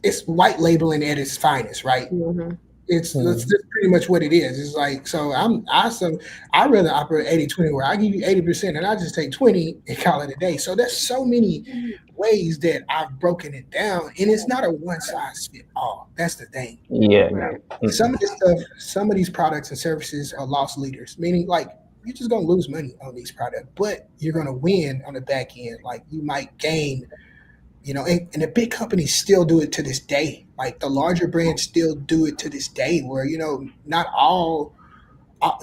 it's white labeling at its finest, right? Mm-hmm. It's Mm-hmm. that's pretty much what it is. It's like so I rather operate 80-20 where I give you 80% and I just take 20 and call it a day. So there's so many ways that I've broken it down, and it's not a one size fit all. That's the thing. Yeah, Right. no. Some of this stuff, some of these products and services are loss leaders, meaning like you're just gonna lose money on these products, but you're gonna win on the back end. Like you might gain. And the big companies still do it to this day. Like the larger brands still do it to this day, where not all.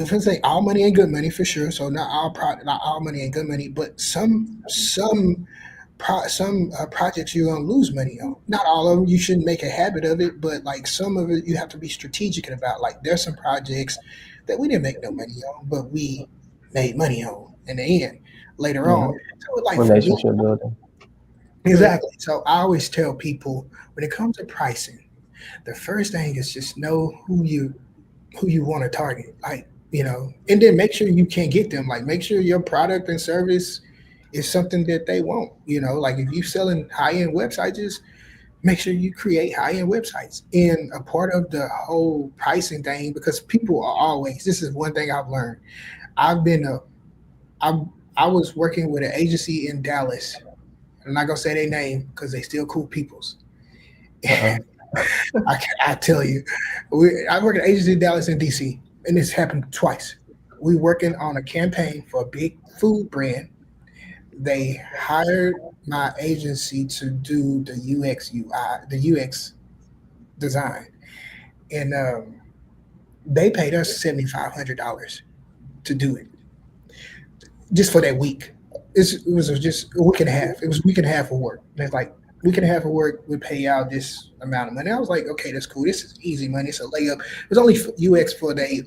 If I say all money ain't good money for sure, so not all money ain't good money, but some projects you're gonna lose money on. Not all of them. You shouldn't make a habit of it, but like some of it, you have to be strategic about. Like there's some projects that we didn't make no money on, but we made money on in the end later Yeah. on. So like for me, Relationship building. exactly. So I always tell people when it comes to pricing, the first thing is just know who you want to target. Like, and then make sure you can get them. Like make sure your product and service is something that they want. Like if you're selling high-end websites, just make sure you create high-end websites. And a part of the whole pricing thing, because people are always, this is one thing I've learned. I've been I I was working with an agency in Dallas. I'm not gonna say their name because they still cool peoples. Uh-uh. I tell you, I work at an agency in Dallas and DC, and this happened twice. We working on a campaign for a big food brand. They hired my agency to do the UX design, and they paid us $7,500 to do it just for that week. It was just a week and a half. It was a week and a half of work. And it's like week and a half of work would pay out this amount of money. I was like, okay, that's cool. This is easy money. It's a layup. It was only UX for they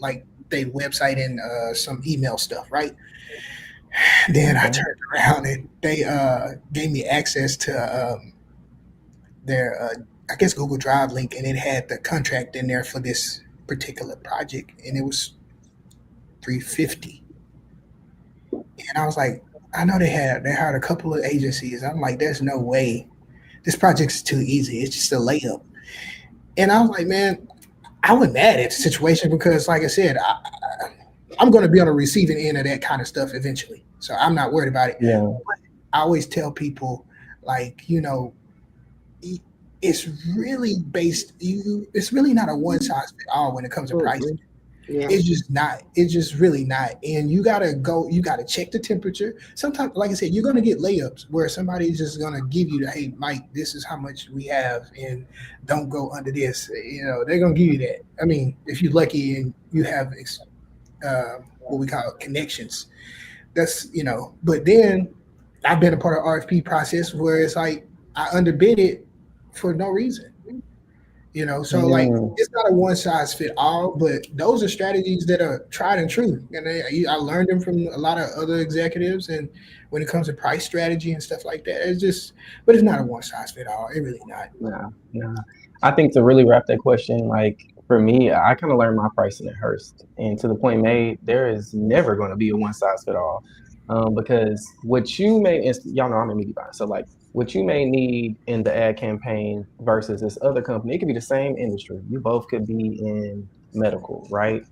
website and some email stuff, right? Then I Okay. turned around and they gave me access to their I guess Google Drive link, and it had the contract in there for this particular project, and it was 350. And I was like, I know they hired a couple of agencies. I'm like, there's no way this project's too easy. It's just a layup. And I was like, man, I wasn't mad at the situation because, like I said, I'm going to be on the receiving end of that kind of stuff eventually. So I'm not worried about it. Yeah. I always tell people, like, it's really it's really not a one size fit all when it comes to pricing. Yeah. It's just not. It's just really not. And you gotta check the temperature. Sometimes, like I said, you're gonna get layups where somebody's just gonna give you the, hey, Mike, this is how much we have, and don't go under this. They're gonna give you that. I mean, if you're lucky and you have what we call connections, that's. But then I've been a part of RFP process where it's like I underbid it for no reason. So like it's not a one size fit all, but those are strategies that are tried and true, and I learned them from a lot of other executives. And when it comes to price strategy and stuff like that, but it's not a one size fit all. It really not. Nah. I think to really wrap that question, like for me, I kind of learned my pricing at Hearst, and to the point made, there is never going to be a one size fit all, because what you may, y'all know I'm a media buyer, so like what you may need in the ad campaign versus this other company, it could be the same industry. You both could be in medical, right?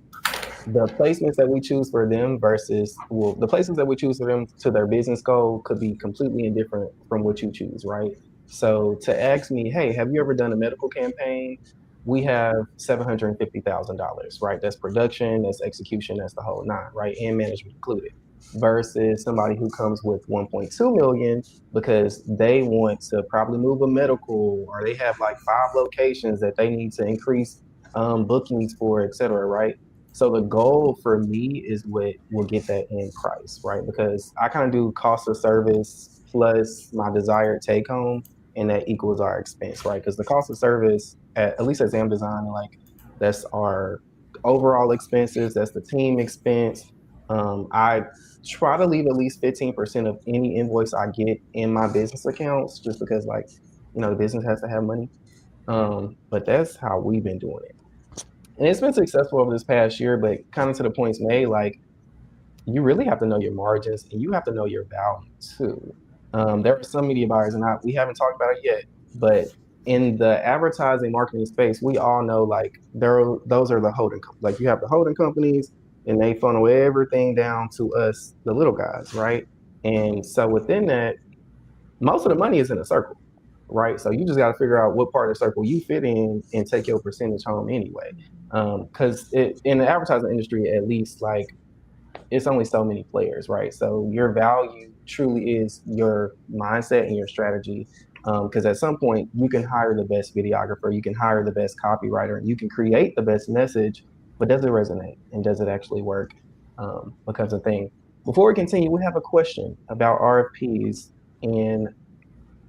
The placements that we choose for them versus, well, the placements that we choose for them to their business goal could be completely indifferent from what you choose, right? So to ask me, hey, have you ever done a medical campaign? We have $750,000, right? That's production, that's execution, that's the whole nine, right? And management included. Versus somebody who comes with 1.2 million because they want to probably move a medical, or they have like 5 locations that they need to increase bookings for, et cetera, right? So the goal for me is what will get that end price, right? Because I kind of do cost of service plus my desired take home, and that equals our expense, right? Because the cost of service, at least at Zam Design, like that's our overall expenses, that's the team expense. I try to leave at least 15% of any invoice I get in my business accounts, just because, like, the business has to have money. But that's how we've been doing it. And it's been successful over this past year, but kind of to the points made, like you really have to know your margins and you have to know your value too. There are some media buyers, and we haven't talked about it yet, but in the advertising marketing space, we all know like those are the holding companies. Like you have the holding companies, and they funnel everything down to us, the little guys, right? And so within that, most of the money is in a circle, right? So you just got to figure out what part of the circle you fit in and take your percentage home anyway. Because in the advertising industry, at least, like it's only so many players, right? So your value truly is your mindset and your strategy. Because at some point you can hire the best videographer, you can hire the best copywriter, and you can create the best message, but does it resonate and does it actually work? Becomes a thing. Before we continue, we have a question about RFPs, and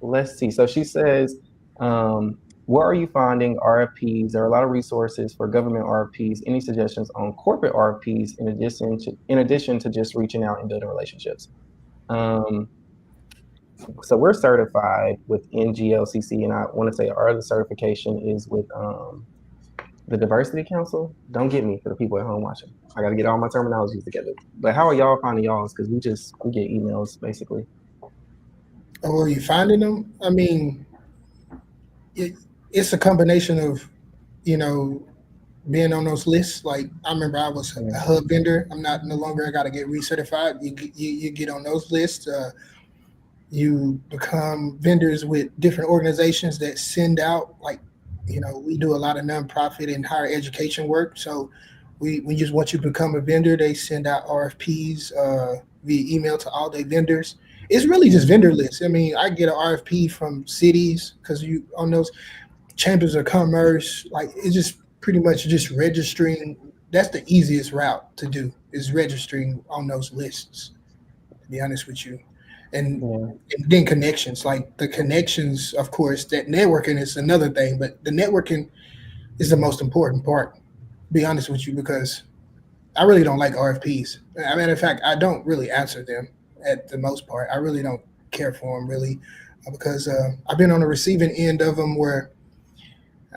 let's see. So she says, where are you finding RFPs? There are a lot of resources for government RFPs. Any suggestions on corporate RFPs in addition to just reaching out and building relationships? So we're certified with NGLCC, and I want to say our other certification is with the Diversity Council. Don't get me, for the people at home watching. I got to get all my terminologies together. But how are y'all finding y'all's? Because we get emails basically. Oh, are you finding them? I mean, it's a combination of, being on those lists. Like I remember I was a hub vendor. I'm not no longer. I got to get recertified. You get on those lists. You become vendors with different organizations that send out, like, we do a lot of nonprofit and higher education work. So once you become a vendor, they send out RFPs via email to all their vendors. It's really just vendor lists. I mean, I get an RFP from cities because you on those chambers of commerce. Like it's just pretty much just registering. That's the easiest route to do, is registering on those lists, to be honest with you. And then connections, like the connections, of course, that networking is another thing, but the networking is the most important part, to be honest with you, because I really don't like RFPs. As a matter of fact, I don't really answer them at the most part. I really don't care for them, really, because I've been on the receiving end of them where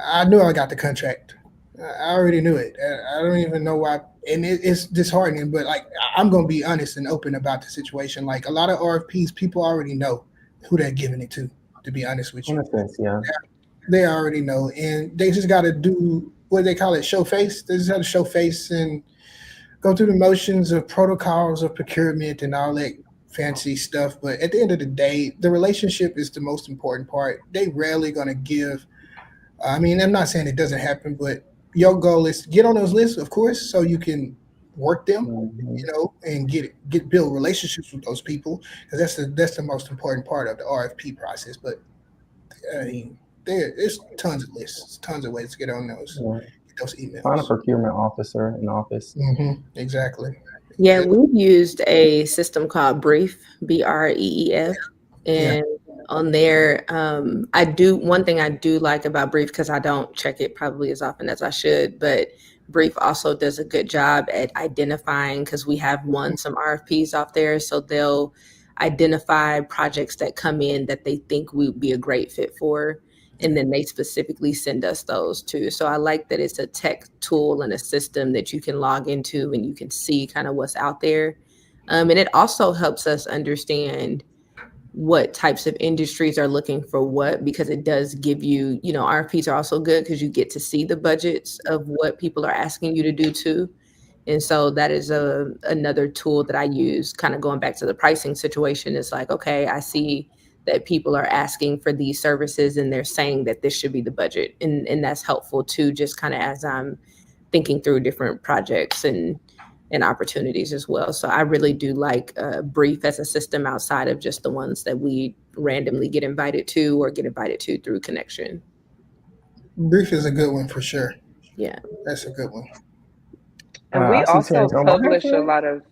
I knew I got the contract. I already knew it. I don't even know why. And it's disheartening, but like, I'm going to be honest and open about the situation. Like a lot of RFPs, people already know who they're giving it to be honest with you. In a sense, yeah. They already know. And they just got to do, what they call it, show face. They just have to show face and go through the motions of protocols of procurement and all that fancy stuff. But at the end of the day, the relationship is the most important part. They rarely going to give. I mean, I'm not saying it doesn't happen, but your goal is to get on those lists, of course, so you can work them, and build relationships with those people, because that's the most important part of the RFP process. But I mean, there's tons of lists, tons of ways to get on those emails. Find a procurement officer in office. Exactly. Yeah, we've used a system called Brief, BREEF, and on there. One thing I do like about Brief, because I don't check it probably as often as I should, but Brief also does a good job at identifying, because we have won some RFPs off there, so they'll identify projects that come in that they think we would be a great fit for, and then they specifically send us those too. So I like that it's a tech tool and a system that you can log into and you can see kind of what's out there. And it also helps us understand what types of industries are looking for what, because it does give you, RFPs are also good because you get to see the budgets of what people are asking you to do too. And so that is another tool that I use, kind of going back to the pricing situation. It's like, okay, I see that people are asking for these services and they're saying that this should be the budget. And that's helpful too, just kind of as I'm thinking through different projects and opportunities as well. So I really do like Brief as a system outside of just the ones that we randomly get invited to or get invited to through connection. Brief is a good one for sure. Yeah. That's a good one. And we I see also Terrence on my publish a head. lot of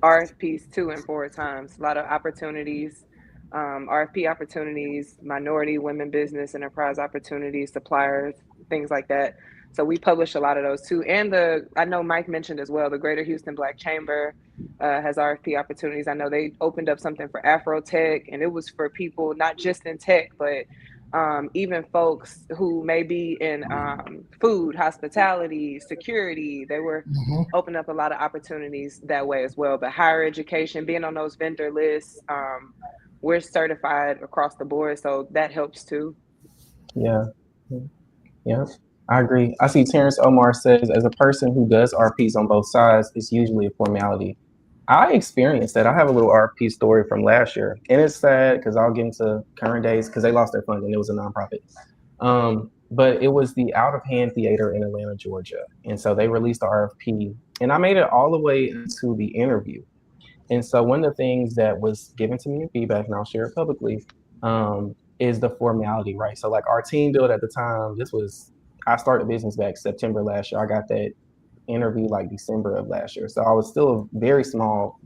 RFPs too in forward times, a lot of opportunities, RFP opportunities, minority women business enterprise opportunities, suppliers, things like that. So we publish a lot of those too. And I know Mike mentioned as well, the Greater Houston Black Chamber has RFP opportunities. I know they opened up something for Afro Tech, and it was for people not just in tech, but even folks who may be in food, hospitality, security. They were opening up a lot of opportunities that way as well. But higher education, being on those vendor lists, we're certified across the board, so that helps too. Yeah. Yeah. I agree. I see Terrence Omar says, as a person who does RPs on both sides, it's usually a formality. I experienced that. I have a little RP story from last year, and it's sad because I'll get into current days because they lost their funding. It was a nonprofit. But it was the Out of Hand Theater in Atlanta, Georgia. And so they released the RFP, and I made it all the way into the interview. And so one of the things that was given to me in feedback, and I'll share it publicly, is the formality, right? So like our team build at the time, I started business back September last year. I got that interview like December of last year. So I was still a very small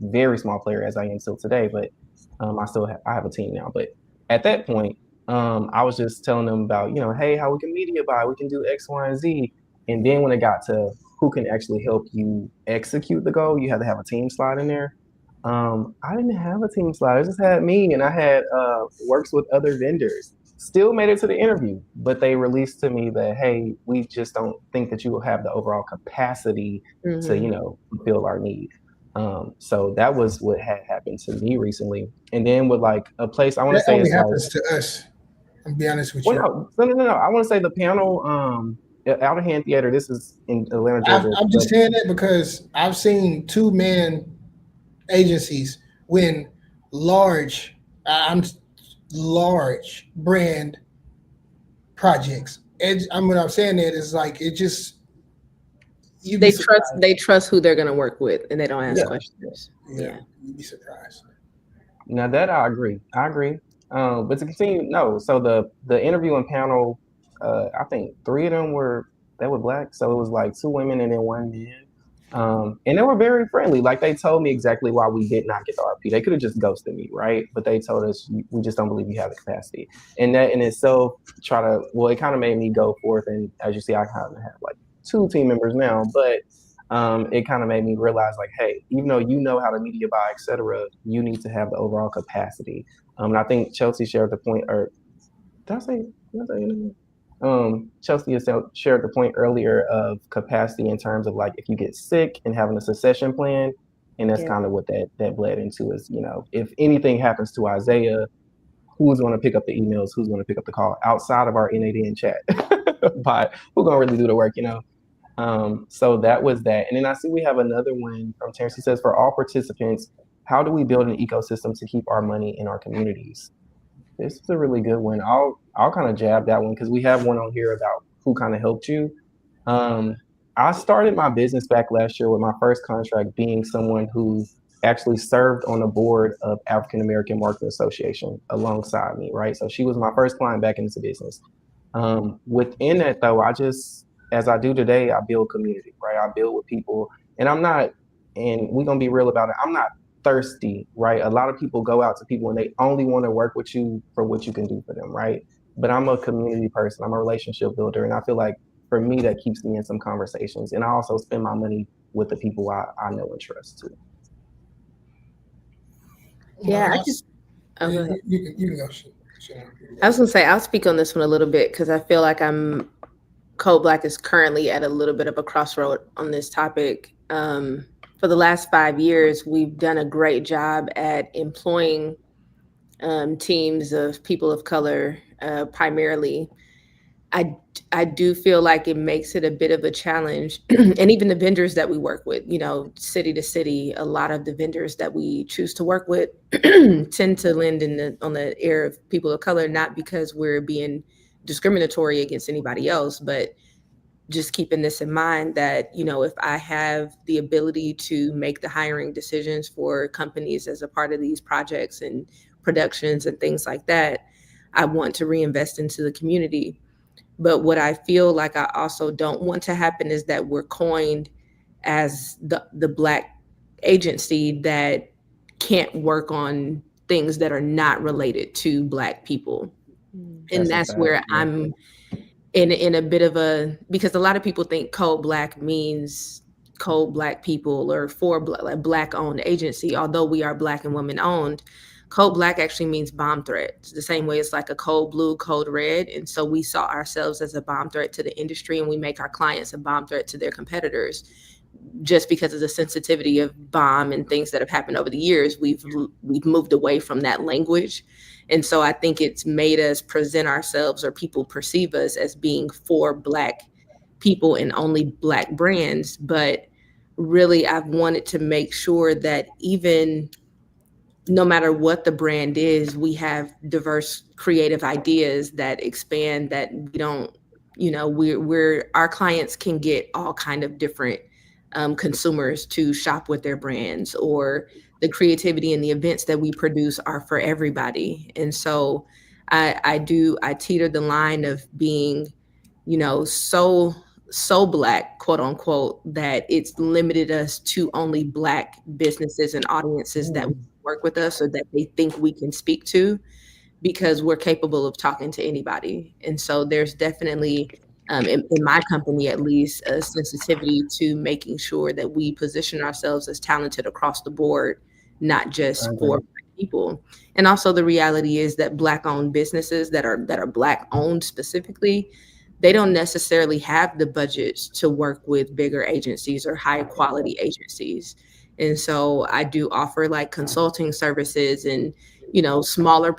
player as I am still today, but I have a team now. But at that point, I was just telling them about, hey, how we can media buy, we can do X, Y, and Z. And then when it got to who can actually help you execute the goal, you had to have a team slide in there. I didn't have a team slide. I just had me, and I had works with other vendors. Still made it to the interview, but they released to me that, hey, we just don't think that you will have the overall capacity to, fulfill our need. So that was what had happened to me recently. And then with like a place, I want to say only it's happens to us. I'll be honest with you. No. I want to say the panel, Out of Hand Theater. This is in Atlanta, Georgia. I'm just saying that because I've seen two-man agencies win large brand projects. What I'm saying that is like it just they trust who they're going to work with, and they don't ask questions. Yeah, you'd be surprised. Now that I agree. But to continue, no. So the interview and panel, I think 3 of them were Black. So it was like 2 women and then 1 man. And they were very friendly. Like they told me exactly why we did not get the RP. They could have just ghosted me, right? But they told us, we just don't believe you have the capacity. And that in itself, it kind of made me go forth. And as you see, I kind of have like 2 team members now, but it kind of made me realize like, hey, even though you know how to media buy, et cetera, you need to have the overall capacity. And I think Chelsea shared the point, or did I say Chelsea has shared the point earlier of capacity in terms of like if you get sick and having a succession plan, and that's kind of what that bled into is, if anything happens to Isaiah, who's going to pick up the emails, who's going to pick up the call outside of our NADN chat, but who's going to really do the work, So that was that. And then I see we have another one from Terrence. He says, for all participants, how do we build an ecosystem to keep our money in our communities? This is a really good one. I'll kind of jab that one because we have one on here about who kind of helped you. I started my business back last year with my first contract being someone who actually served on the board of African American Marketing Association alongside me, right? So she was my first client back into business. Within that though, as I do today, I build community, right? I build with people, and we're gonna be real about it. I'm not thirsty, right? A lot of people go out to people and they only want to work with you for what you can do for them, right? But I'm a community person, I'm a relationship builder, and I feel like for me that keeps me in some conversations. And I also spend my money with the people I know and trust too. Yeah, I just. Oh, go ahead. You can go. I was gonna say I'll speak on this one a little bit because I feel like Code Black is currently at a little bit of a crossroad on this topic. For the last 5 years, we've done a great job at employing teams of people of color, primarily. I do feel like it makes it a bit of a challenge. And even the vendors that we work with, city to city, a lot of the vendors that we choose to work with tend to lend on the air of people of color, not because we're being discriminatory against anybody else, but just keeping this in mind that, if I have the ability to make the hiring decisions for companies as a part of these projects and productions and things like that, I want to reinvest into the community. But what I feel like I also don't want to happen is that we're coined as the Black agency that can't work on things that are not related to Black people. And that's where I'm in a bit of because a lot of people think Code Black means Code Black people or for Black owned agency, although we are Black and women owned. Code Black actually means bomb threat. It's the same way it's like a code blue, code red. And so we saw ourselves as a bomb threat to the industry, and we make our clients a bomb threat to their competitors. Just because of the sensitivity of bomb and things that have happened over the years, we've moved away from that language. And so I think it's made us present ourselves, or people perceive us as being for Black people and only Black brands. But really, I've wanted to make sure that even no matter what the brand is, we have diverse creative ideas that expand, that we don't, we're our clients can get all kind of different consumers to shop with their brands, or the creativity and the events that we produce are for everybody. And so I teeter the line of being, so Black, quote unquote, that it's limited us to only Black businesses and audiences that work with us, or that they think we can speak to, because we're capable of talking to anybody. And so there's definitely, in my company at least, a sensitivity to making sure that we position ourselves as talented across the board, not just for Black people. And also the reality is that Black owned businesses that are Black owned specifically, they don't necessarily have the budgets to work with bigger agencies or high quality agencies. And so I do offer like consulting services and, smaller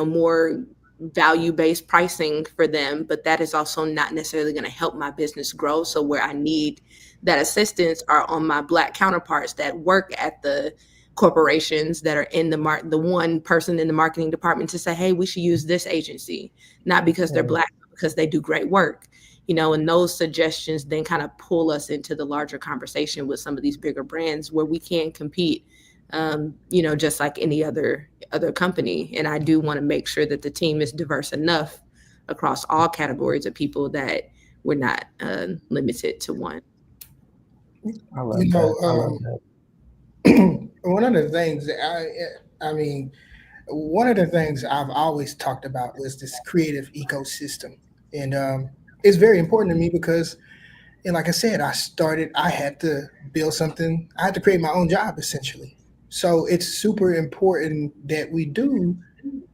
more value-based pricing for them, but that is also not necessarily going to help my business grow. So where I need that assistance are on my Black counterparts that work at the corporations that are in the one person in the marketing department to say, hey, we should use this agency, not because they're Black, but because they do great work. And those suggestions then kind of pull us into the larger conversation with some of these bigger brands where we can compete, just like any other company. And I do want to make sure that the team is diverse enough across all categories of people that we're not limited to one. I love that. One of the things that one of the things I've always talked about was this creative ecosystem. And it's very important to me because, and like I said, I had to build something. I had to create my own job, essentially. So it's super important that we do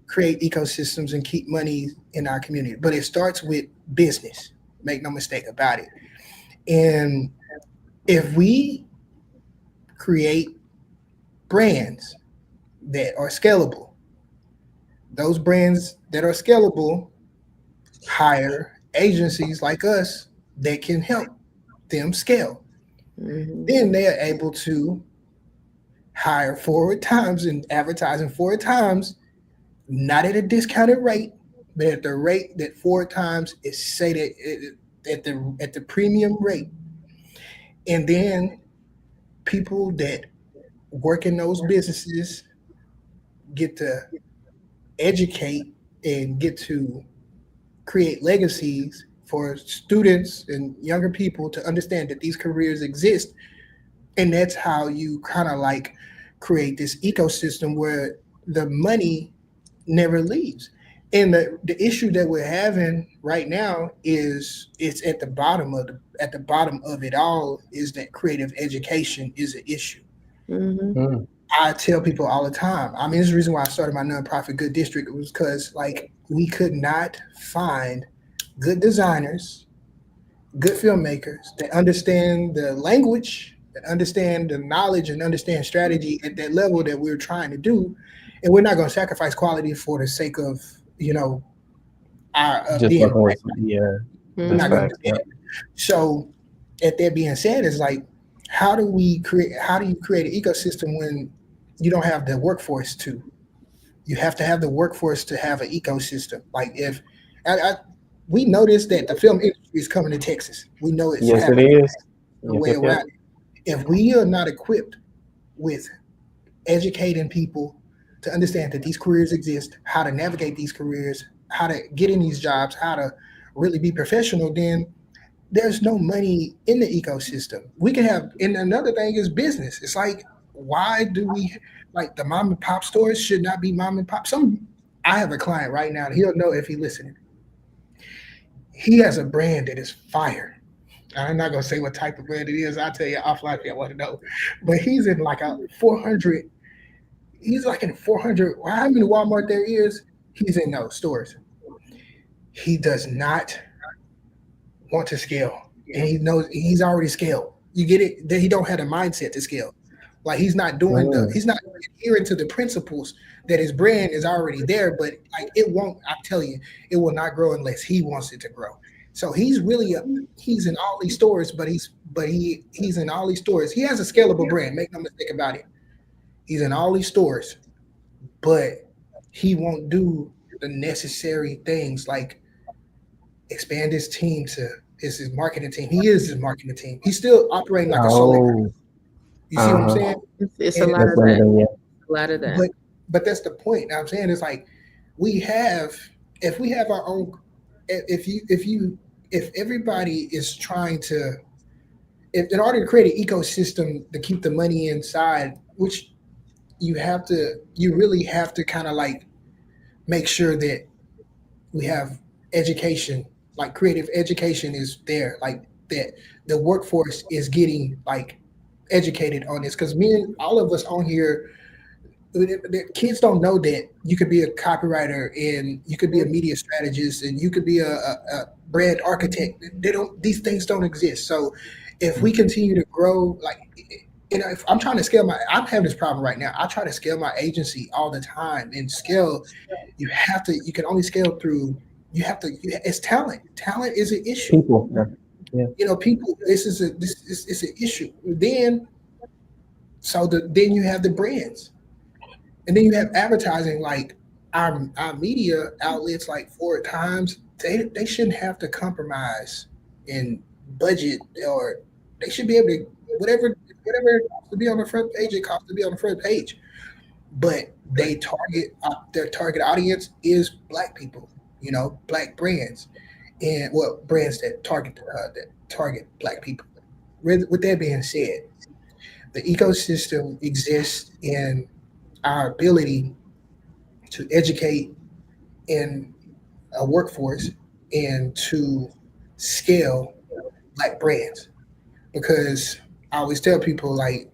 create ecosystems and keep money in our community. But it starts with business. Make no mistake about it. And if we create brands that are scalable, those brands that are scalable hire agencies like us that can help them scale. Then they are able to hire 4 times and advertising 4 times, not at a discounted rate, but at the rate that 4 times is say that at the premium rate. And then people that work in those businesses get to educate and get to create legacies for students and younger people to understand that these careers exist. And that's how you kind of like create this ecosystem where the money never leaves. And the issue that we're having right now is it's at the bottom of it all is that creative education is an issue. Mm-hmm. Mm. I tell people all the time. I mean, this is the reason why I started my nonprofit Good District. It was because like we could not find good designers, good filmmakers that understand the language, that understand the knowledge, and understand strategy at that level that we're trying to do. And we're not going to sacrifice quality for the sake of our Just being. working with We're that's not going to facts. do that. So, at that being said, it's like, how do you create an ecosystem when you don't have the workforce to? You have to have the workforce to have an ecosystem. Like if we noticed that the film industry is coming to Texas. We know it's Yes, it happening. is. No Yep, way yep, yep. around it. If we are not equipped with educating people to understand that these careers exist, how to navigate these careers, how to get in these jobs, how to really be professional, then there's no money in the ecosystem. We can have, and another thing is business. It's like, why do we like the mom and pop stores should not be mom and pop? I have a client right now, and he'll know if he's listening. He has a brand that is fire. I'm not gonna say what type of brand it is. I'll tell you offline if you want to know. But he's in like a 400. He's like in 400. How many Walmart there is? He's in those stores. He does not want to scale, and he knows he's already scaled. You get it? That he don't have a mindset to scale. Like he's not he's not adhering to the principles that his brand is already there. But like it won't. I tell you, it will not grow unless he wants it to grow. So he's really he's in all these stores, but he's in all these stores. He has a scalable brand. Make no mistake about it. He's in all these stores, but he won't do the necessary things like expand his team to his marketing team. He is his marketing team. He's still operating like a solo. You see what I'm saying? It's a And lot of that. A lot of that. but that's the point. Now I'm saying it's like if we have our own if everybody is trying to if in order to create an ecosystem to keep the money inside, which you really have to kind of like make sure that we have education, like creative education is there, like that the workforce is getting like educated on this because all of us on here, the kids don't know that you could be a copywriter and you could be a media strategist and you could be a brand architect. These things don't exist. So if we continue to grow, like, if I'm trying to scale I'm having this problem right now. I try to scale my agency all the time, and scale, you can only scale through, it's talent. Talent is an issue. People, yeah. People, it's an issue. Then you have the brands. And then you have advertising, like our media outlets, like Forward Times. They shouldn't have to compromise in budget, or they should be able to whatever it costs to be on the front page. It costs to be on the front page, but their target audience is Black people. Black brands, and brands that target Black people. With that being said, the ecosystem exists in our ability to educate in a workforce and to scale Black brands. Because I always tell people, like,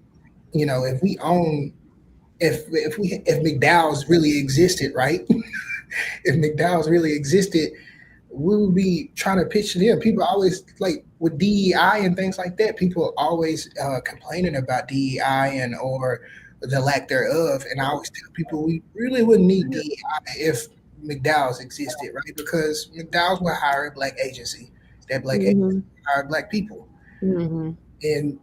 if we own, if McDowell's really existed, right? If McDowell's really existed, we would be trying to pitch to them. People always, like, with DEI and things like that, people always complaining about DEI or the lack thereof. And I always tell people we really wouldn't need DEI if McDowell's existed, right? Because McDowell's will hire a Black agency. That Black agency hire Black people. Mm-hmm. And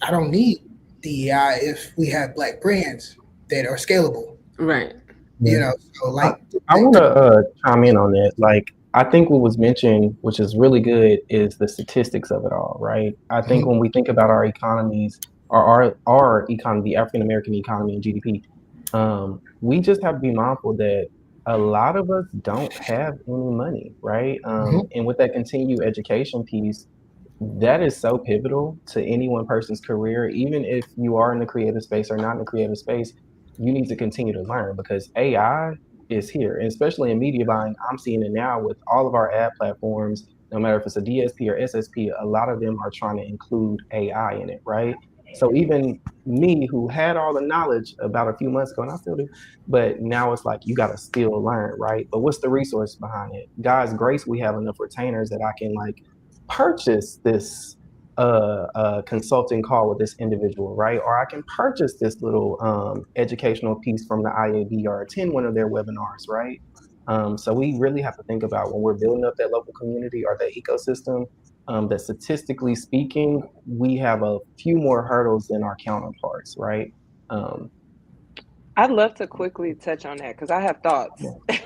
I don't need DEI if we have Black brands that are scalable. Right. So like I want to chime in on that. Like, I think what was mentioned, which is really good, is the statistics of it all, right? I think when we think about our economies, or our economy, the African American economy and GDP, we just have to be mindful that a lot of us don't have any money, right? And with that continued education piece, that is so pivotal to any one person's career. Even if you are in the creative space or not in the creative space, you need to continue to learn because AI is here. And especially in media buying, I'm seeing it now with all of our ad platforms, no matter if it's a DSP or SSP, a lot of them are trying to include AI in it, right? So even me, who had all the knowledge about a few months ago, and I still do, but now it's like you got to still learn, right? But what's the resource behind it? God's grace, we have enough retainers that I can like purchase this consulting call with this individual, right? Or I can purchase this little educational piece from the IAB or attend one of their webinars, right? So we really have to think about when we're building up that local community or that ecosystem, that statistically speaking, we have a few more hurdles than our counterparts, right? Um, I'd love to quickly touch on that because I have thoughts yeah,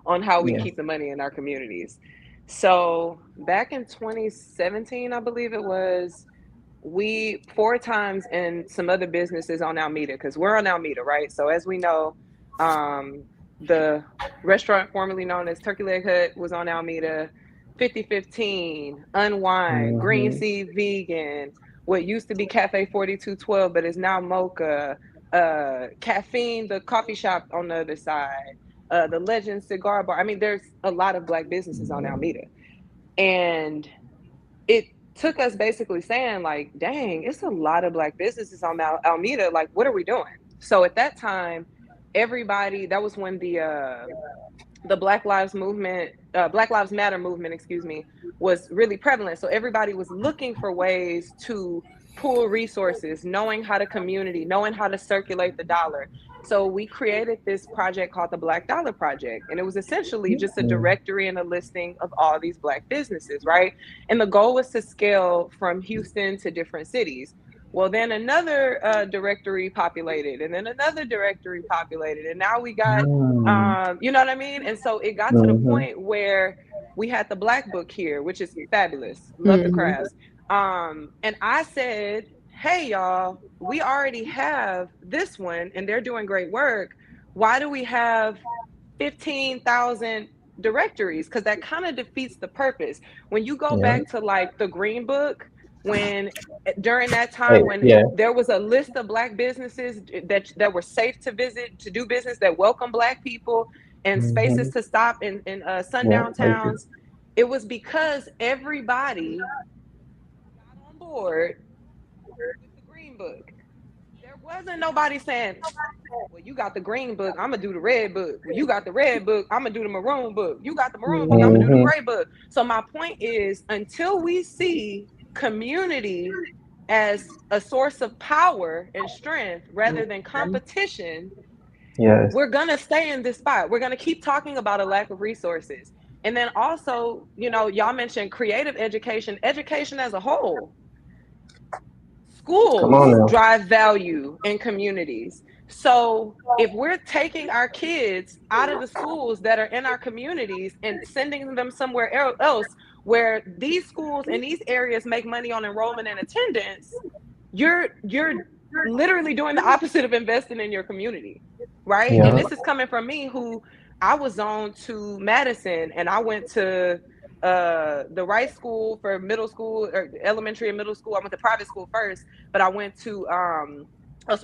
on how we yeah. keep the money in our communities. So back in 2017, I believe it was, we 4 times in some other businesses on Alameda, because we're on Alameda, right? So as we know, um, the restaurant formerly known as Turkey Leg Hut was on Alameda, 5015, Unwind, Green Hmm. Sea Vegan, what used to be Cafe 4212, but is now Mocha, Caffeine, the coffee shop on the other side, the Legend Cigar Bar. I mean, there's a lot of Black businesses on Alameda. And it took us basically saying like, dang, it's a lot of Black businesses on Alameda. Like, what are we doing? So at that time, everybody, that was when the Black Lives Matter movement, excuse me, was really prevalent. So everybody was looking for ways to pool resources, knowing how to community, knowing how to circulate the dollar. So we created this project called the Black Dollar Project. And it was essentially just a Hmm. directory and a listing of all these Black businesses, right? And the goal was to scale from Houston to different cities. Well, then another directory populated, and then another directory populated. And now we got Hmm. you know what I mean? And so it got to the Hmm. point where we had the Black Book here, which is fabulous. Love the Mhm. crafts. And I said, hey, y'all, we already have this one and they're doing great work. Why do we have 15,000 directories? Because that kind of defeats the purpose. When you go Yeah. back to like the Green Book, when during that Hey, time when yeah. there was a list of Black businesses that were safe to visit, to do business, that welcome Black people, and spaces Hmm. to stop in Yeah. sundown Thank you. towns, it was because everybody got on board with the Green Book. There wasn't nobody saying, well, you got the Green Book, I'm gonna do the Red Book. Well, you got the Red Book, I'm gonna do the Maroon Book. You got the Maroon Book, I'm gonna do the Hmm. Gray Book. So my point is, until we see community as a source of power and strength rather than competition, Yes. we're going to stay in this spot. We're going to keep talking about a lack of resources. And then also, y'all mentioned creative education, education as a whole. Come on Schools now. drive value in communities. So if we're taking our kids out of the schools that are in our communities and sending them somewhere else where these schools in these areas make money on enrollment and attendance, you're literally doing the opposite of investing in your community, right? And Yeah. this is coming from me, who I was on to Madison, and I went to the right school for middle school or elementary and middle school. I went to private school first, but I went to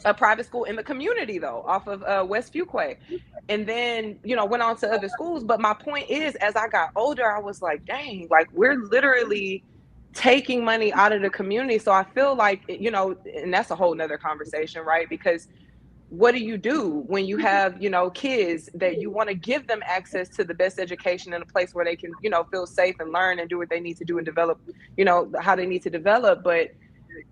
a private school in the community though, off of West Fuquay. And then, went on to other schools. But my point is, as I got older, I was like, dang, like we're literally taking money out of the community. So I feel like, and that's a whole nother conversation, right? Because what do when you have, kids that you want to give them access to the best education in a place where they can, feel safe and learn and do what they need to do and develop, how they need to develop. But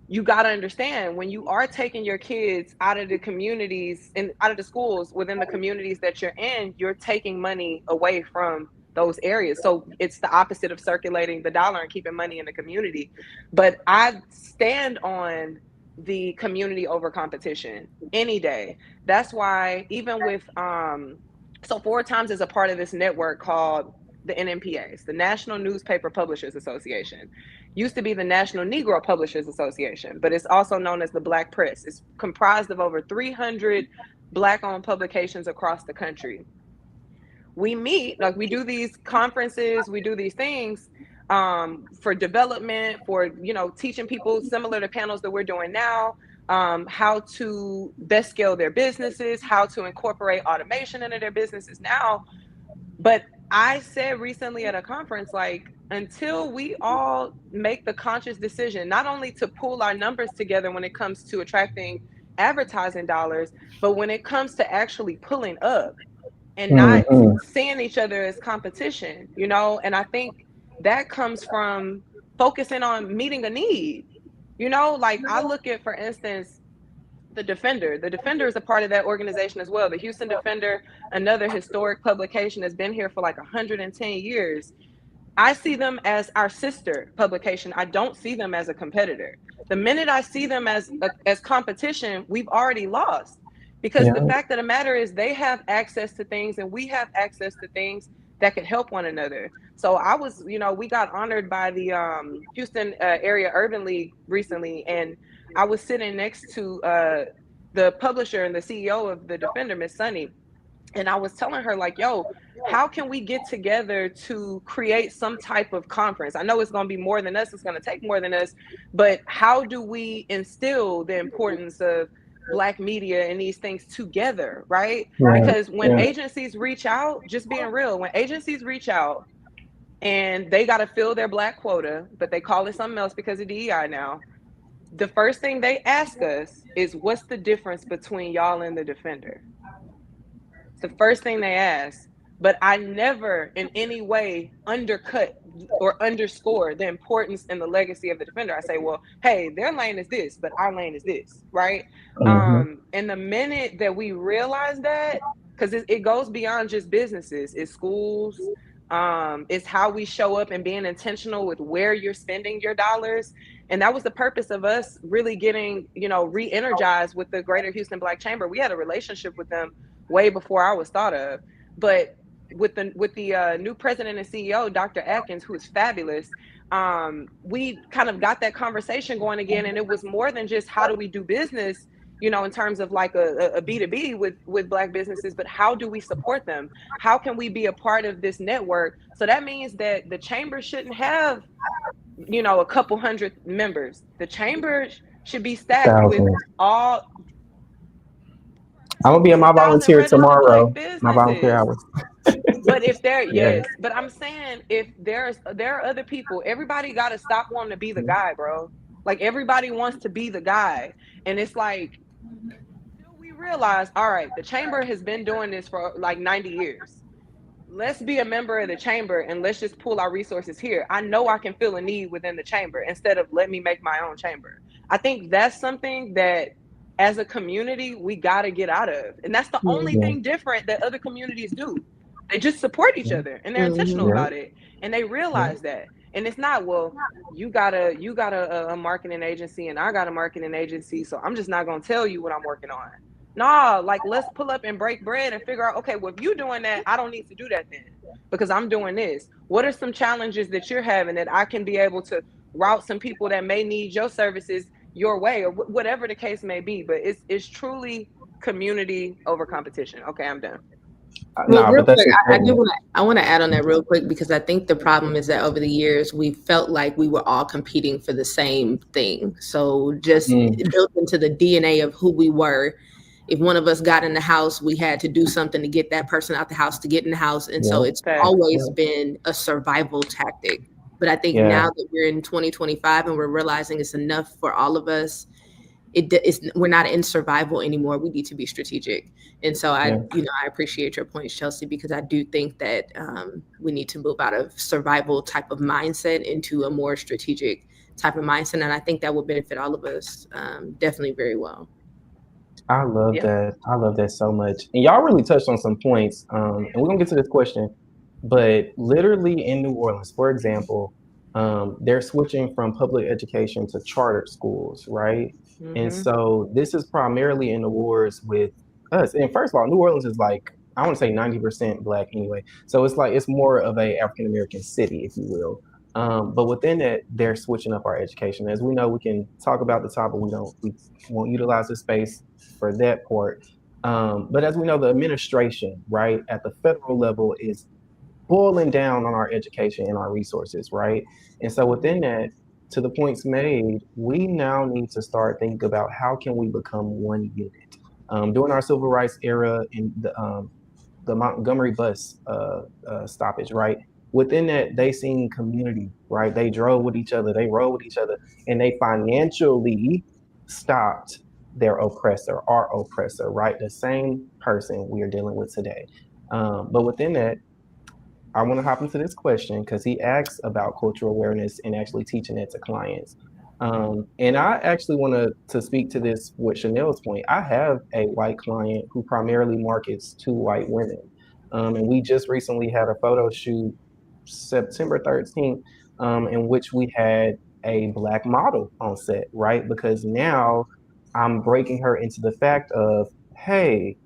you got to understand, when you are taking your kids out of the communities and out of the schools within the communities that you're in, you're taking money away from those areas. So it's the opposite of circulating the dollar and keeping money in the community. But I stand on the community over competition any day. That's why even with so 4 times is a part of this network called the NNPAs, the National Newspaper Publishers Association. Used to be the National Negro Publishers Association, but it's also known as the Black Press. It's comprised of over 300 Black-owned publications across the country. We meet, like we do these conferences, we do these things, for development, for, you know, teaching people similar to panels that we're doing now, how to best scale their businesses, how to incorporate automation into their businesses now. But I said recently at a conference, like, until we all make the conscious decision, not only to pull our numbers together when it comes to attracting advertising dollars, but when it comes to actually pulling up and not Mm-hmm. seeing each other as competition, you know? And I think that comes from focusing on meeting a need. You know, like I look at, for instance, the Defender. The Defender is a part of that organization as well. The Houston Defender, another historic publication, has been here for like 110 years. I see them as our sister publication. I don't see them as a competitor. The minute I see them as competition, we've already lost. Because the Yeah. fact of the matter is they have access to things and we have access to things that can help one another. So I was, you know, we got honored by the Houston Area Urban League recently, and I was sitting next to the publisher and the CEO of the Defender, Miss Sunny, and I was telling her, like, yo, how can we get together to create some type of conference? I know it's going to be more than us, it's going to take more than us, but how do we instill the importance of Black media and these things together, right? Yeah. Because when Yeah. agencies reach out, just being real, when agencies reach out and they got to fill their Black quota, but they call it something else because of DEI now, the first thing they ask us is, what's the difference between y'all and the Defender? It's the first thing they ask. But I never in any way undercut or underscore the importance and the legacy of the Defender. I say, well, hey, their lane is this, but our lane is this, right? Mm-hmm. And the minute that we realize that, because it goes beyond just businesses, it's schools, it's how we show up and being intentional with where you're spending your dollars. And that was the purpose of us really getting, you know, re-energized with the Greater Houston Black Chamber. We had a relationship with them way before I was thought of. But with the new president and CEO, Dr. Atkins, who is fabulous, we kind of got that conversation going again. And it was more than just how do we do business, you know, in terms of like a B2B with Black businesses, but how do we support them? How can we be a part of this network? So that means that the chamber shouldn't have, you know, a couple hundred members. The chamber should be stacked with Thousands. all I'm gonna be in my 10,000 volunteer registered Black tomorrow. My volunteer businesses. hours. But if there, Yeah. yes, but I'm saying if there are other people, everybody got to stop wanting to be the guy, bro. Like everybody wants to be the guy, and it's like until we realize, all right, the chamber has been doing this for like 90 years. Let's be a member of the chamber and let's just pull our resources here. I know I can fill a need within the chamber instead of let me make my own chamber. I think that's something that as a community we got to get out of, and that's the only Yeah. thing different that other communities do. They just support each other and they're intentional Yeah. about it, and they realize that. And it's not, well, you got a marketing agency and I got a marketing agency, so I'm just not gonna tell you what I'm working on. Nah, like let's pull up and break bread and figure out, okay, well, if you're doing that, I don't need to do that then because I'm doing this. What are some challenges that you're having that I can be able to route some people that may need your services your way, or whatever the case may be? But it's truly community over competition. Okay, I'm done. Well, Nah, real but that's quick, important. I want to add on that real quick because I think the problem is that over the years we felt like we were all competing for the same thing. So just built into the DNA of who we were. If one of us got in the house, we had to do something to get that person out the house to get in the house, and so it's Facts. always been a survival tactic. But I think now that we're in 2025 and we're realizing it's enough for all of us, we're not in survival anymore. We need to be strategic. And so I appreciate your points, Chelsea, because I do think that we need to move out of survival type of mindset into a more strategic type of mindset. And I think that will benefit all of us definitely very well. I love that. I love that so much. And y'all really touched on some points. And we're gonna get to this question, but literally in New Orleans, for example, they're switching from public education to chartered schools, right? And so this is primarily in the wars with us. And first of all, New Orleans is like, I want to say 90% Black anyway. So it's like, it's more of a African American city, if you will. But within that, they're switching up our education. As we know, we can talk about the top, but we won't utilize the space for that part. But as we know, the administration, right, at the federal level is boiling down on our education and our resources, right? And so within that, to the points made, we now need to start thinking about how can we become one unit. During our civil rights era in the Montgomery bus stoppage, right? Within that, they seen community, right? They drove with each other, they rode with each other, and they financially stopped their oppressor, our oppressor, right? The same person we are dealing with today. But within that, I want to hop into this question because he asks about cultural awareness and actually teaching it to clients. And I actually want to speak to this with Chanel's point. I have a white client who primarily markets to white women. And we just recently had a photo shoot September 13th, in which we had a black model on set, right? Because now I'm breaking her into the fact of, hey,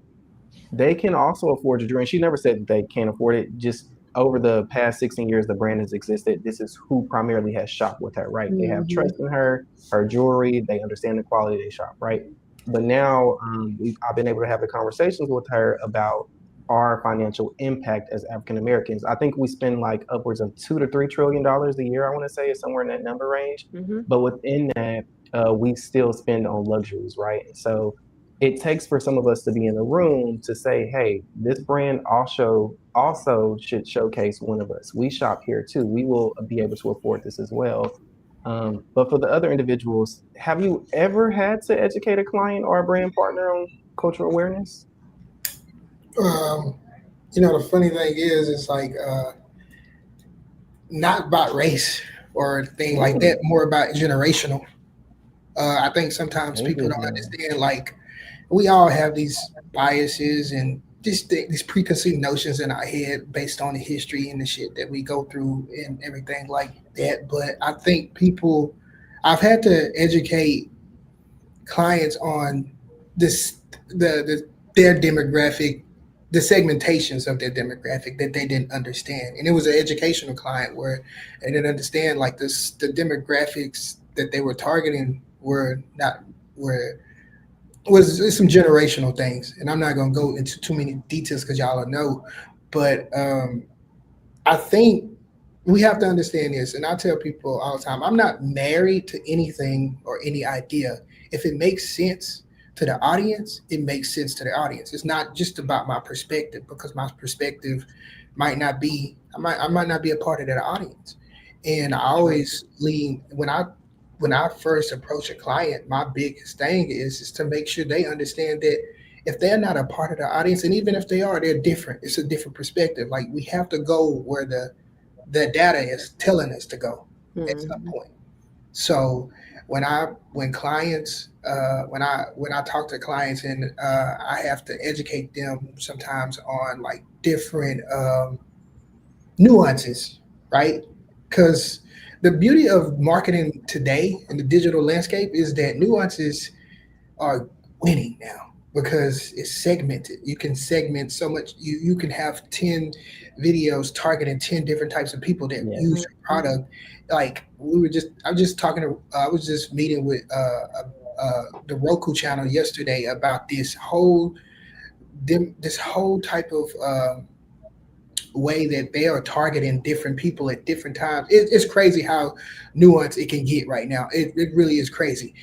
they can also afford to drink. She never said that they can't afford it. Just over the past 16 years, the brand has existed. This is who primarily has shopped with her, right? They have trust in her jewelry. They understand the quality they shop, right? But now I've been able to have the conversations with her about our financial impact as African Americans. I think we spend like upwards of $2 to $3 trillion a year. I want to say is somewhere in that number range. But within that, we still spend on luxuries, right? So it takes for some of us to be in the room to say, hey, this brand also should showcase one of us. We shop here too. We will be able to afford this as well. But for the other individuals, have you ever had to educate a client or a brand partner on cultural awareness? The funny thing is, it's like not about race or thing like that, more about generational. I think sometimes people don't understand, like, we all have these biases and these preconceived notions in our head based on the history and the shit that we go through and everything like that. But I think I've had to educate clients on this, their demographic, the segmentations of their demographic that they didn't understand. And it was an educational client where they didn't understand like this, the demographics that they were targeting were not were was some generational things. And I'm not gonna go into too many details because y'all don't know, but I think we have to understand this. And I tell people all the time, I'm not married to anything or any idea. If it makes sense to the audience, it makes sense to the audience. It's not just about my perspective, because my perspective might not be, I might not be a part of that audience. And I always lean when I first approach a client, my biggest thing is to make sure they understand that if they're not a part of the audience, and even if they are, they're different. It's a different perspective. Like, we have to go where the data is telling us to go at some point. So when clients when I talk to clients, and I have to educate them sometimes on like different nuances, right? Because the beauty of marketing today in the digital landscape is that nuances are winning now because it's segmented. You can segment so much. You can have 10 videos targeting 10 different types of people that use your product. Like, I was just meeting with the Roku channel yesterday about this whole type of way that they are targeting different people at different times. It's crazy how nuanced it can get right now. It really is crazy.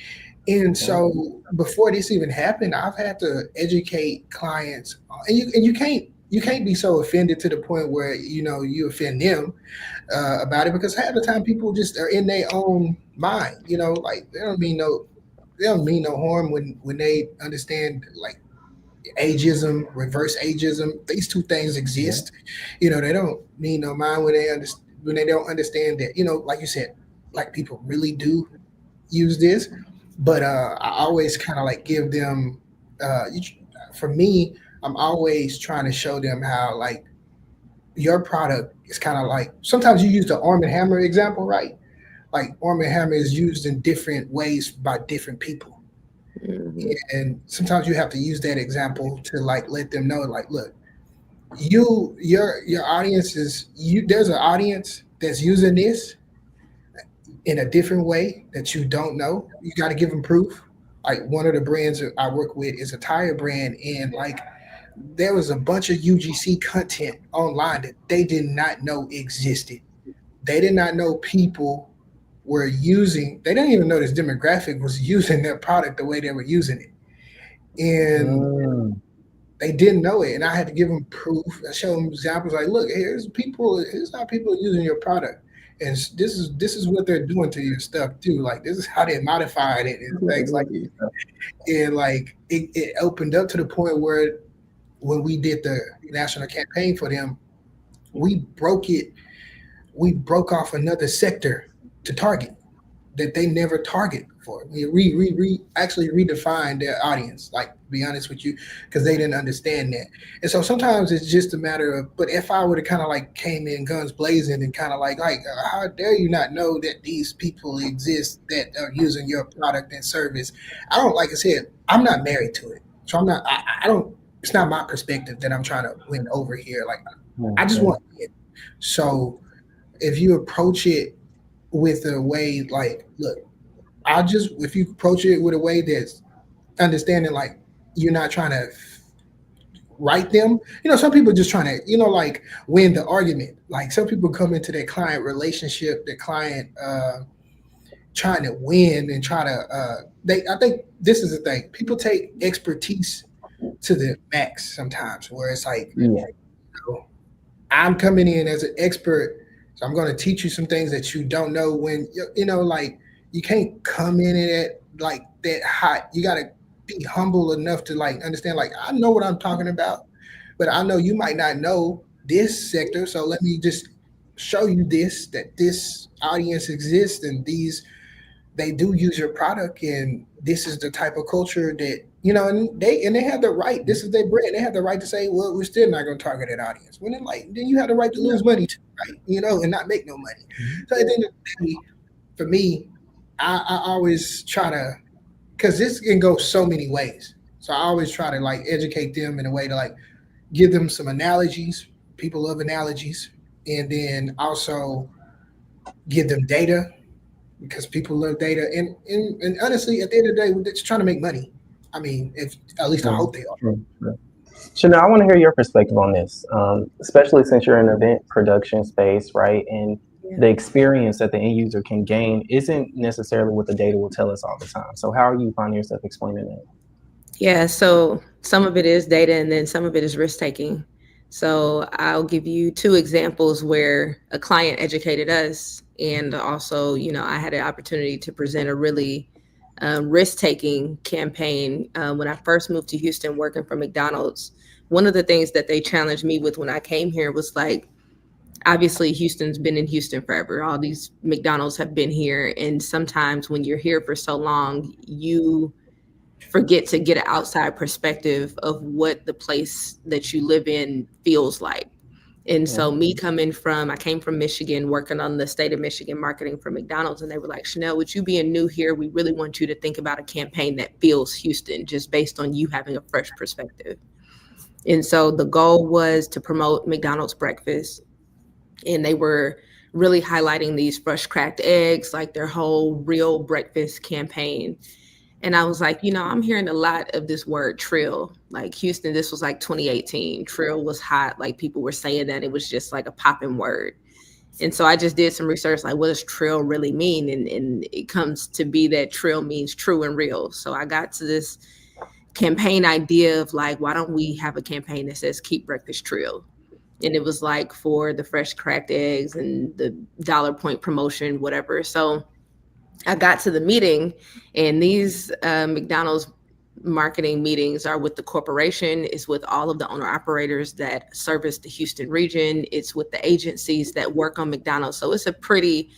And so before this even happened, I've had to educate clients, and you can't be so offended to the point where you offend them about it, because half the time people just are in their own mind. Like, they don't mean no harm when they understand, like, ageism, reverse ageism. These two things exist. They don't mean no mind when they don't understand that. Like you said, black people really do use this. But I always kind of like give them. For me, I'm always trying to show them how, like, your product is kind of like, sometimes you use the Arm and Hammer example, right? Like, Arm and Hammer is used in different ways by different people. And sometimes you have to use that example to like let them know, like, look, your audience there's an audience that's using this in a different way that you don't know. You got to give them proof. Like, one of the brands that I work with is a tire brand, and like there was a bunch of UGC content online that they did not know existed. They did not know people were using, they didn't even know this demographic was using their product the way they were using it. And Mm. they didn't know it. And I had to give them proof. I showed them examples like, look, here's how people are using your product. And this is what they're doing to your stuff too. Like this is how they modified it and things like and like it opened up to the point where when we did the national campaign for them, we broke it, we broke off another sector to target that they never target before. We actually redefined their audience, like to be honest with you, because they didn't understand that. And so sometimes it's just a matter of, but if I would have kind of like came in guns blazing and kind of like how dare you not know that these people exist that are using your product and service? I don't, like I said, I'm not married to it. So I'm not, I don't, it's not my perspective that I'm trying to win over here. Like I just want it. So if you approach it with a way like, look, if you approach it with a way that's understanding, like you're not trying to write them. Some people just trying to, like win the argument. Like some people come into their client relationship, the client trying to win and try to. I think this is the thing. People take expertise to the max sometimes, where it's like, I'm coming in as an expert. So I'm going to teach you some things that you don't know when, like you can't come in at like that hot. You got to be humble enough to like understand, like, I know what I'm talking about, but I know you might not know this sector. So let me just show you that this audience exists and they do use your product. And this is the type of culture that, and they have the right, this is their brand. They have the right to say, well, we're still not going to target that audience. When then you have the right to lose money too, right? And not make no money. So at the end of the day, for me, I always try to, because this can go so many ways. So I always try to like educate them in a way to like give them some analogies. People love analogies. And then also give them data, because people love data. And honestly, at the end of the day, they're just trying to make money. I mean, at least I hope they are. Chanel, I want to hear your perspective on this, especially since you're in an event production space, right? And the experience that the end user can gain isn't necessarily what the data will tell us all the time. So how are you finding yourself explaining that? Yeah, so some of it is data and then some of it is risk taking. So I'll give you 2 examples where a client educated us, and also, I had an opportunity to present a really risk-taking campaign. When I first moved to Houston working for McDonald's, one of the things that they challenged me with when I came here was like, obviously Houston's been in Houston forever. All these McDonald's have been here. And sometimes when you're here for so long, you forget to get an outside perspective of what the place that you live in feels like. And so I came from Michigan, working on the state of Michigan marketing for McDonald's. And they were like, Chanel, with you being new here, we really want you to think about a campaign that feels Houston, just based on you having a fresh perspective. And so the goal was to promote McDonald's breakfast. And they were really highlighting these fresh cracked eggs, like their whole real breakfast campaign. And I was like, I'm hearing a lot of this word trill. Like Houston, this was like 2018. Trill was hot. Like people were saying that it was just like a popping word. And so I just did some research, like what does trill really mean? And it comes to be that trill means true and real. So I got to this campaign idea of like, why don't we have a campaign that says keep breakfast trill? And it was like for the fresh cracked eggs and the dollar point promotion, whatever. So I got to the meeting, and these McDonald's marketing meetings are with the corporation. It's with all of the owner operators that service the Houston region. It's with the agencies that work on McDonald's. So it's a pretty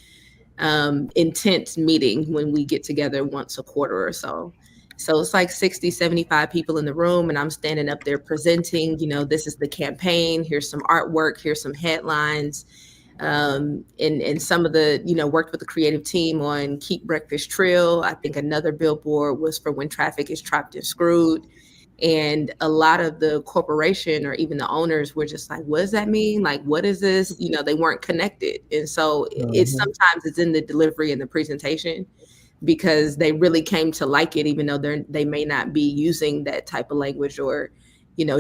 intense meeting when we get together once a quarter or so. So it's like 60, 75 people in the room, and I'm standing up there presenting, this is the campaign. Here's some artwork. Here's some headlines. And some of the, worked with the creative team on Keep Breakfast Trill. I think another billboard was for when traffic is trapped and screwed. And a lot of the corporation or even the owners were just like, what does that mean? Like, what is this? They weren't connected. And so sometimes it's in the delivery and the presentation, because they really came to like it, even though they may not be using that type of language or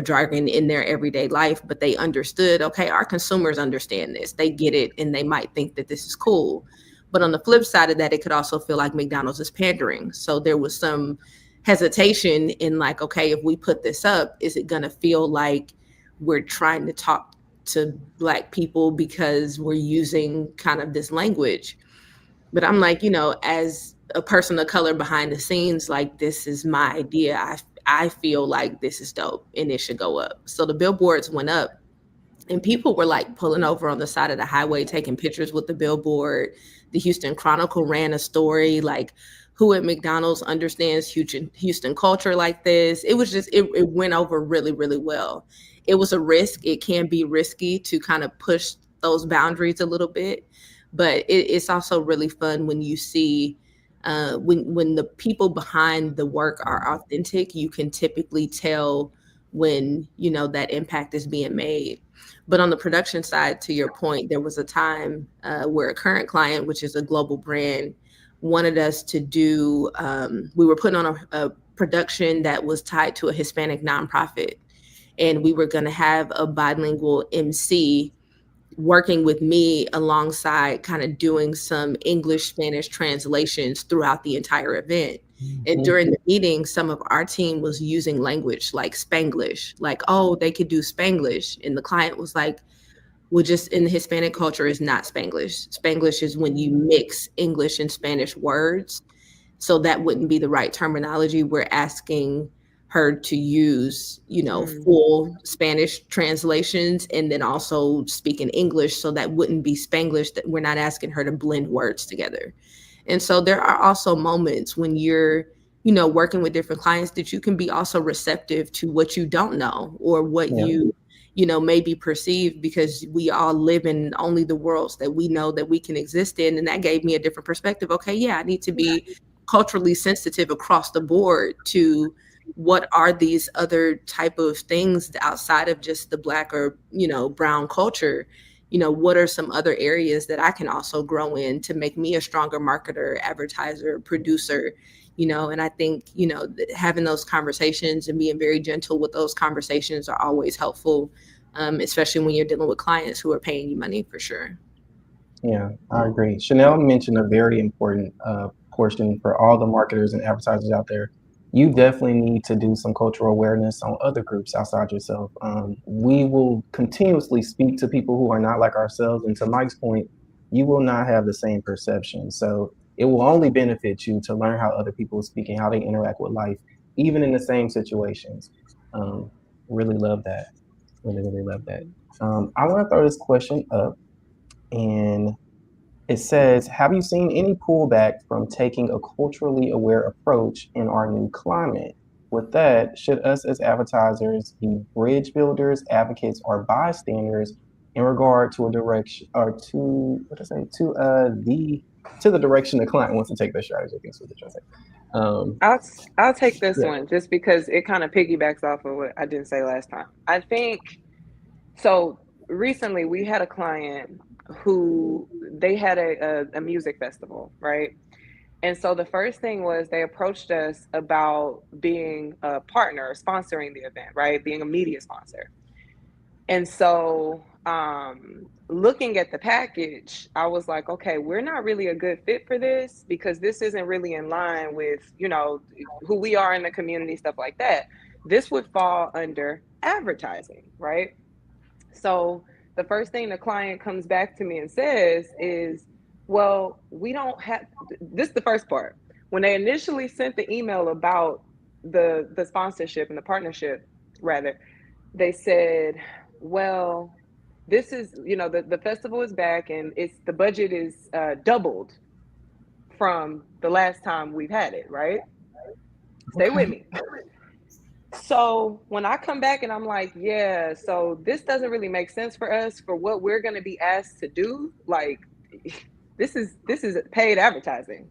jargon in their everyday life, but they understood, okay, our consumers understand this, they get it, and they might think that this is cool. But on the flip side of that, it could also feel like McDonald's is pandering. So there was some hesitation in like, okay, if we put this up, is it going to feel like we're trying to talk to Black people because we're using kind of this language? But I'm like, as a person of color behind the scenes, like, this is my idea. I feel like this is dope and it should go up. So the billboards went up and people were like pulling over on the side of the highway, taking pictures with the billboard. The Houston Chronicle ran a story like, who at McDonald's understands Houston culture like this? It was just, it went over really, really well. It was a risk. It can be risky to kind of push those boundaries a little bit, but it's also really fun when you see when the people behind the work are authentic. You can typically tell when that impact is being made. But on the production side, to your point, there was a time where a current client, which is a global brand, wanted us to do, we were putting on a production that was tied to a Hispanic nonprofit. And we were going to have a bilingual MC working with me alongside kind of doing some English, Spanish translations throughout the entire event. And during the meeting, some of our team was using language like Spanglish, like, oh, they could do Spanglish. And the client was like, well, just in the Hispanic culture is not Spanglish. Spanglish is when you mix English and Spanish words. So that wouldn't be the right terminology. We're asking her to use, full Spanish translations and then also speak in English. So that wouldn't be Spanglish. That we're not asking her to blend words together. And so there are also moments when you're, working with different clients that you can be also receptive to what you don't know or what you may be perceived, because we all live in only the worlds that we know that we can exist in. And that gave me a different perspective. Okay, yeah, I need to be culturally sensitive across the board to what are these other type of things outside of just the Black or, brown culture. What are some other areas that I can also grow in to make me a stronger marketer, advertiser, producer, and I think, having those conversations and being very gentle with those conversations are always helpful, especially when you're dealing with clients who are paying you money, for sure. Yeah, I agree. Chanel mentioned a very important portion for all the marketers and advertisers out there. You definitely need to do some cultural awareness on other groups outside yourself. We will continuously speak to people who are not like ourselves. And to Mike's point, you will not have the same perception. So it will only benefit you to learn how other people are speaking, how they interact with life, even in the same situations. Really love that. Really, really love that. I want to throw this question up, and it says, have you seen any pullback from taking a culturally aware approach in our new climate? With that, should us as advertisers be bridge builders, advocates, or bystanders in regard to a direction, or to what I say, to the direction the client wants to take their strategy? I think is what they're trying to say. I'll take this Yeah. one just because it kind of piggybacks off of what I didn't say last time. I think so. Recently, we had a client who they had a music festival, right? And so the first thing was they approached us about being a partner, sponsoring the event, right? Being a media sponsor. And so looking at the package, I was like, okay, we're not really a good fit for this because this isn't really in line with, who we are in the community, stuff like that. This would fall under advertising, right? So the first thing the client comes back to me and says is, well, we don't have, this is the first part. When they initially sent the email about the sponsorship and the partnership, rather, they said, well, this is, the festival is back and the budget is doubled from the last time we've had it, right? Stay with me. So when I come back and I'm like, yeah, so this doesn't really make sense for us for what we're going to be asked to do. Like, this is paid advertising.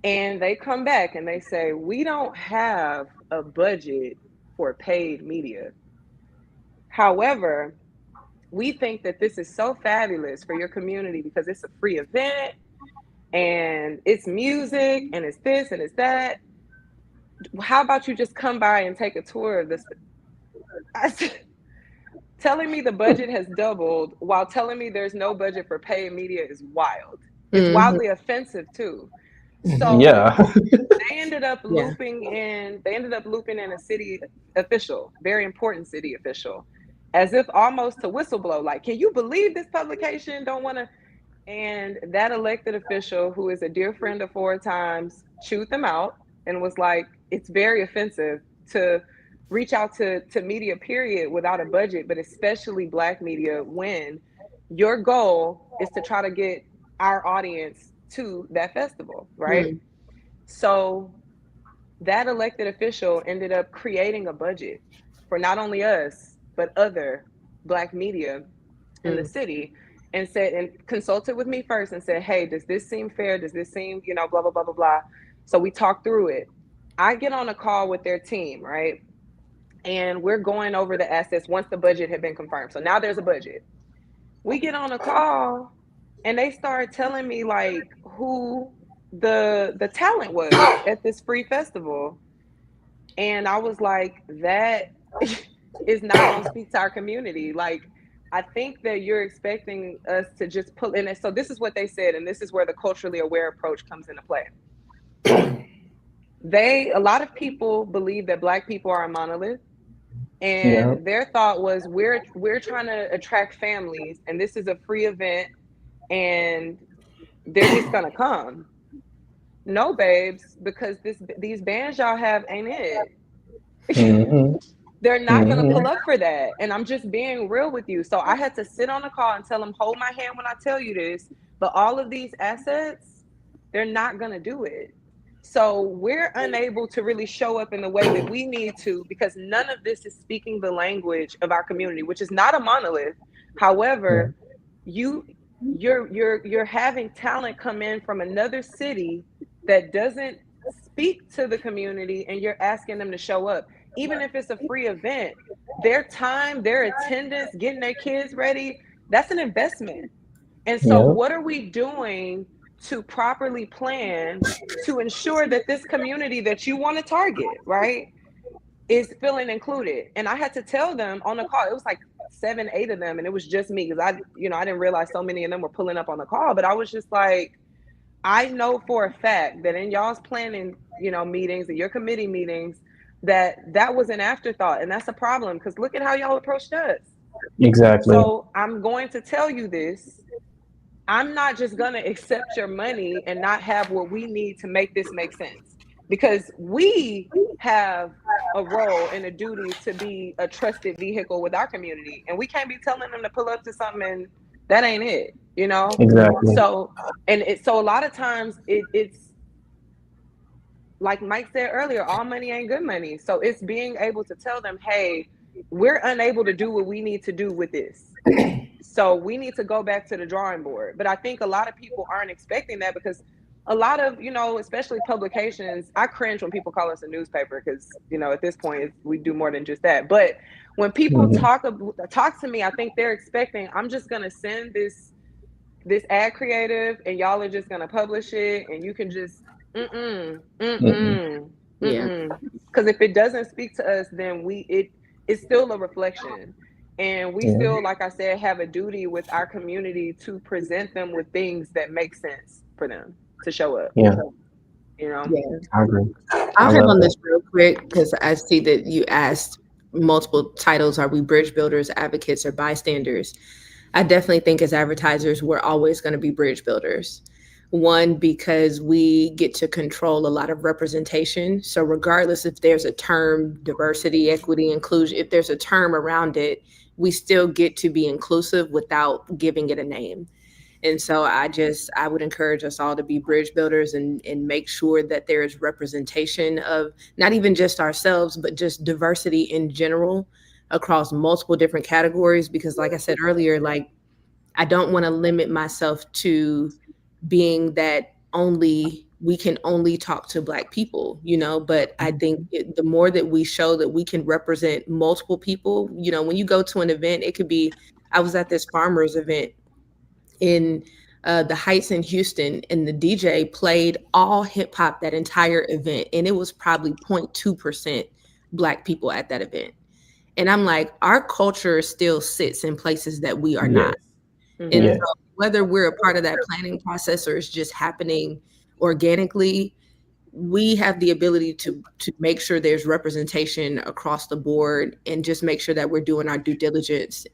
And they come back and they say, we don't have a budget for paid media. However, we think that this is so fabulous for your community because it's a free event and it's music and it's this and it's that. How about you just come by and take a tour of this? I said, telling me the budget has doubled while telling me there's no budget for paid media is wild. It's wildly offensive too. So Yeah. they ended up looping in a city official, very important city official, as if almost to whistleblow. Like, can you believe this publication don't want to? And that elected official, who is a dear friend of 4 times, chewed them out and was like, it's very offensive to reach out to media, period, without a budget, but especially Black media, when your goal is to try to get our audience to that festival, right? So that elected official ended up creating a budget for not only us, but other Black media in the city, and said, and consulted with me first and said, hey, does this seem fair? Does this seem, blah, blah, blah, blah, blah. So we talked through it. I get on a call with their team, right? And we're going over the assets once the budget had been confirmed. So now there's a budget. We get on a call and they start telling me like who the talent was at this free festival. And I was like, that is not going to speak to our community. Like, I think that you're expecting us to just pull in. And so this is what they said, and this is where the culturally aware approach comes into play. A lot of people believe that Black people are a monolith. And their thought was, we're trying to attract families, and this is a free event, and they're just gonna come. No, babes, because these bands y'all have ain't it. They're not gonna pull up for that. And I'm just being real with you. So I had to sit on the call and tell them, hold my hand when I tell you this, but all of these assets, they're not gonna do it. So we're unable to really show up in the way that we need to, because none of this is speaking the language of our community, which is not a monolith. However, you're having talent come in from another city that doesn't speak to the community, and you're asking them to show up. Even if it's a free event, their time, their attendance, getting their kids ready, that's an investment. And so what are we doing to properly plan to ensure that this community that you want to target, right, is feeling included? And I had to tell them on the call, it was like 7, 8 of them, and it was just me, because I didn't realize so many of them were pulling up on the call. But I was just like, I know for a fact that in y'all's planning, meetings and your committee meetings, that was an afterthought. And that's a problem, because look at how y'all approached us. Exactly. So I'm going to tell you this. I'm not just going to accept your money and not have what we need to make this make sense, because we have a role and a duty to be a trusted vehicle with our community. And we can't be telling them to pull up to something and that ain't it, Exactly. So, so a lot of times it's like Mike said earlier, all money ain't good money. So it's being able to tell them, hey, we're unable to do what we need to do with this. So we need to go back to the drawing board. But I think a lot of people aren't expecting that, because a lot of, especially publications, I cringe when people call us a newspaper, because, at this point we do more than just that. But when people talk to me, I think they're expecting, I'm just going to send this ad creative and y'all are just going to publish it and you can just, because if it doesn't speak to us, then it's still a reflection. And we still, like I said, have a duty with our community to present them with things that make sense for them to show up. Yeah. I agree. I'll hit on this real quick, because I see that you asked multiple titles. Are we bridge builders, advocates, or bystanders? I definitely think as advertisers, we're always going to be bridge builders. One, because we get to control a lot of representation. So regardless if there's a term, diversity, equity, inclusion, if there's a term around it, we still get to be inclusive without giving it a name. And so I would encourage us all to be bridge builders and make sure that there is representation of not even just ourselves, but just diversity in general across multiple different categories. Because like I said earlier, like, I don't want to limit myself to being that we can only talk to Black people, but I think the more that we show that we can represent multiple people, when you go to an event, it could be, I was at this farmers event in the Heights in Houston, and the DJ played all hip hop that entire event. And it was probably 0.2% Black people at that event. And I'm like, our culture still sits in places that we are not. Yes. And Yes. so whether we're a part of that planning process or it's just happening organically, we have the ability to make sure there's representation across the board and just make sure that we're doing our due diligence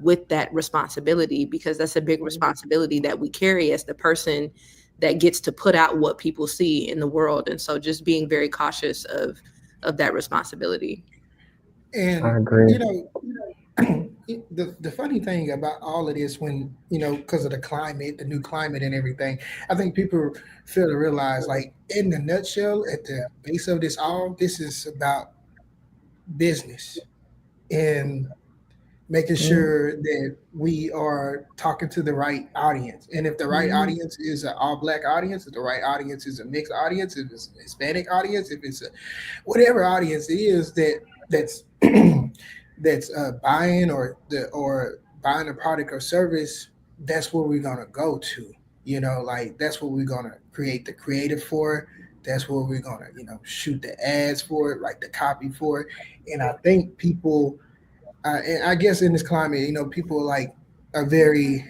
with that responsibility, because that's a big responsibility that we carry as the person that gets to put out what people see in the world. And so just being very cautious of that responsibility. I And agree. the funny thing about all of this, when because of the climate, the new climate and everything, I think people fail to realize, like, in the nutshell, at the base of this is about business and making Mhm. sure that we are talking to the right audience. And if the right Mhm. audience is an all black audience, if the right audience is a mixed audience, if it's a Hispanic audience, if it's a whatever audience it is that's that's buying or buying a product or service, that's where we're gonna go to. Like, that's what we're gonna create the creative for. That's where we're gonna shoot the ads for it, write the copy for it. And I think people, and I guess in this climate, people like are very,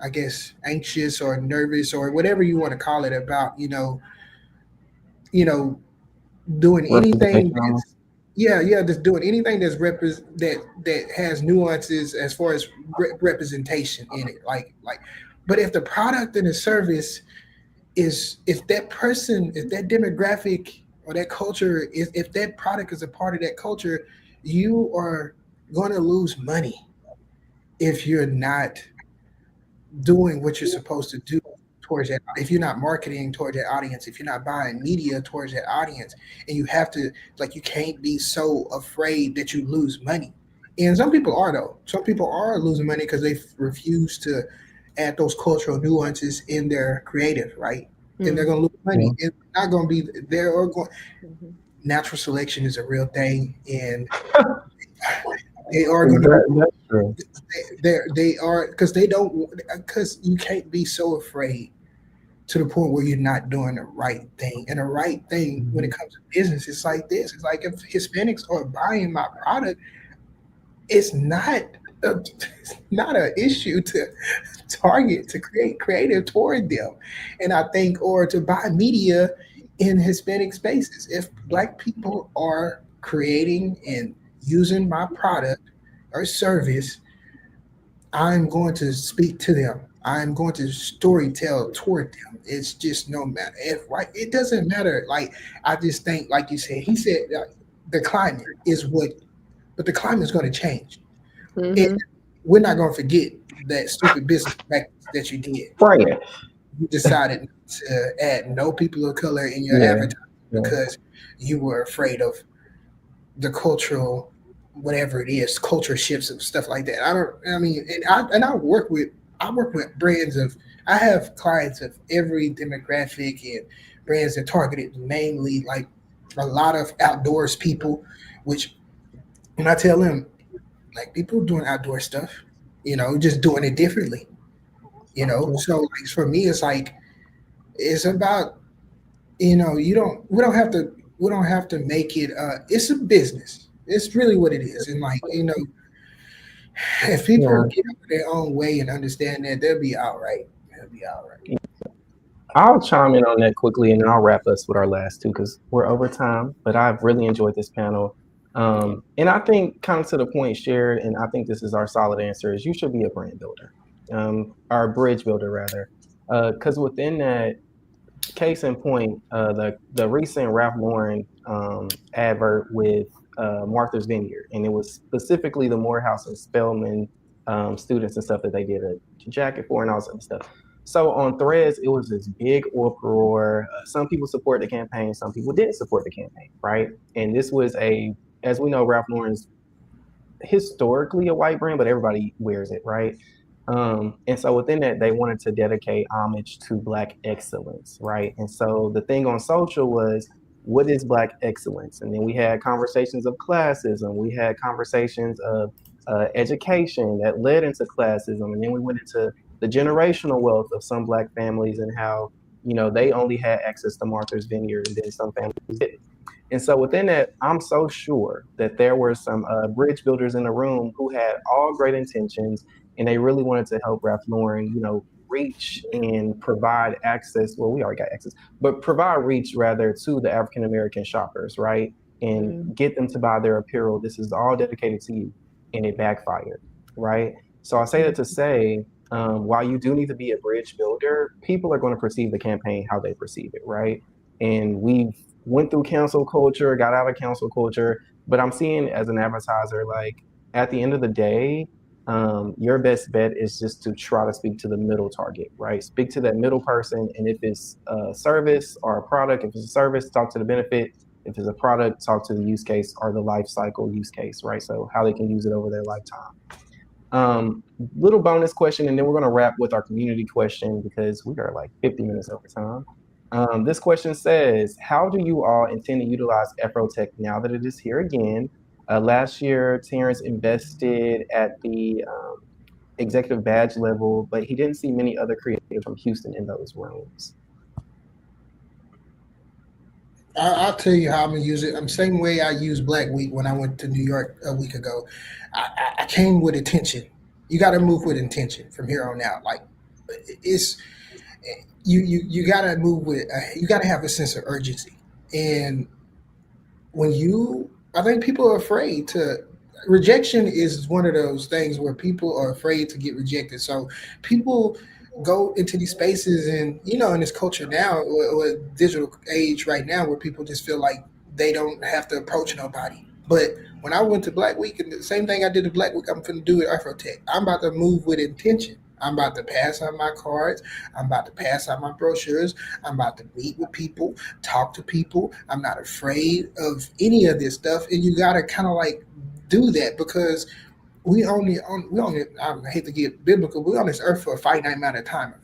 I guess, anxious or nervous or whatever you want to call it about, you know, doing anything Representation almost. that's, just doing anything that has nuances as far as representation in it, like. But if the product and the service is, if that person, if that demographic or that culture is, if that product is a part of that culture, you are going to lose money if you're not doing what you're supposed to do towards that. If you're not marketing towards that audience, if you're not buying media towards that audience, and you have to, like, you can't be so afraid that you lose money. And some people are, though. Some people are losing money because they refuse to add those cultural nuances in their creative, right? And they're Mm. going to lose Yeah. money. It's not going to be there, or going. Mhm. Natural selection is a real thing, and they are going to lose. That's true. They are, because they don't, because you can't be so afraid to the point where you're not doing the right thing. And the right thing when it Mhm. comes to business, it's like this. It's like, if Hispanics are buying my product, it's not a, it's not an issue to target, to create creative toward them. And I think, or to buy media in Hispanic spaces. If black people are creating and using my product or service, I'm going to speak to them. I'm going to story tell toward them. It's just, no matter if, right. It doesn't matter. Like, I just think, like you said, he said, the climate is what, but the climate is going to change. And Mhm. we're not going to forget that stupid business practice that you did. Right. You decided not to add no people of color in your Yeah. advertising Yeah. because you were afraid of the cultural, whatever it is, culture shifts and stuff like that. I mean, and I work with brands of, I have clients of every demographic and brands that targeted mainly, like, a lot of outdoors people, which, when I tell them, like, people doing outdoor stuff, just doing it differently, so, like, for me, it's like, it's about, we don't have to make it, it's a business. It's really what it is. And, like, if people Yeah. get out of their own way and understand that, they'll be all right. They'll be all right. I'll chime in on that quickly, and then I'll wrap us with our last two because we're over time. But I've really enjoyed this panel, and I think, kind of to the point shared, and I think this is our solid answer: is you should be a brand builder, or a bridge builder rather, because within that, case in point, the recent Ralph Lauren advert with Martha's Vineyard, and it was specifically the Morehouse and Spelman students and stuff that they did a jacket for and all this other stuff. So on Threads, it was this big uproar. Some people support the campaign, some people didn't support the campaign, right? And this was as we know, Ralph Lauren's historically a white brand, but everybody wears it, right? And so within that, they wanted to dedicate homage to Black excellence, right? And so the thing on social was, what is Black excellence? And then we had conversations of classism, we had conversations of education that led into classism, and then we went into the generational wealth of some Black families and how they only had access to Martha's Vineyard, and then some families didn't. And so within that, I'm so sure that there were some bridge builders in the room who had all great intentions, and they really wanted to help Ralph Lauren, reach and provide access. Well, we already got access, but provide reach rather to the African American shoppers, right? And Mhm. get them to buy their apparel. This is all dedicated to you, and it backfired, right? So I say that to say, while you do need to be a bridge builder, people are going to perceive the campaign how they perceive it, right? And we've went through cancel culture, got out of cancel culture, but I'm seeing as an advertiser, like at the end of the day, your best bet is just to try to speak to the middle target, right? Speak to that middle person, and if it's a service or a product, if it's a service, talk to the benefit. If it's a product, talk to the use case or the life cycle use case, right? So how they can use it over their lifetime. Little bonus question, and then we're going to wrap with our community question because we are like 50 minutes over time. This question says, how do you all intend to utilize Afrotech now that it is here again? Last year, Terrence invested at the executive badge level, but he didn't see many other creators from Houston in those rooms. I'll tell you how I'm gonna use it. I'm same way I used Black Week when I went to New York a week ago. I came with intention. You got to move with intention from here on out. Like it's you got to move with. You got to have a sense of urgency. And when you, I think people are afraid to. Rejection is one of those things where people are afraid to get rejected. So people go into these spaces, and in this culture now, or digital age right now, where people just feel like they don't have to approach nobody. But when I went to Black Week, and the same thing I did at Black Week, I'm going to do at Afrotech. I'm about to move with intention. I'm about to pass out my cards. I'm about to pass out my brochures. I'm about to meet with people, talk to people. I'm not afraid of any of this stuff. And you got to kind of like do that, because we only I hate to get biblical, we're on this earth for a finite amount of time.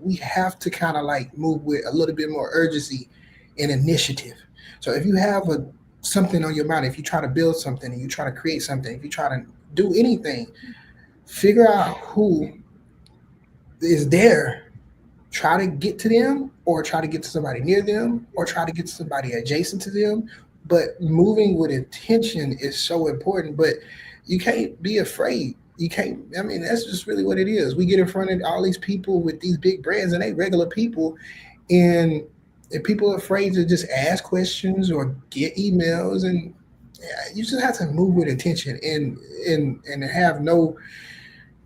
We have to kind of like move with a little bit more urgency and initiative. So if you have something on your mind, if you try to build something and you try to create something, if you try to do anything, figure out who is there. Try to get to them, or try to get to somebody near them, or try to get to somebody adjacent to them. But moving with intention is so important. But you can't be afraid. You can't. I mean, that's just really what it is. We get in front of all these people with these big brands, and they regular people, and if people are afraid to just ask questions or get emails, and you just have to move with intention, and have no,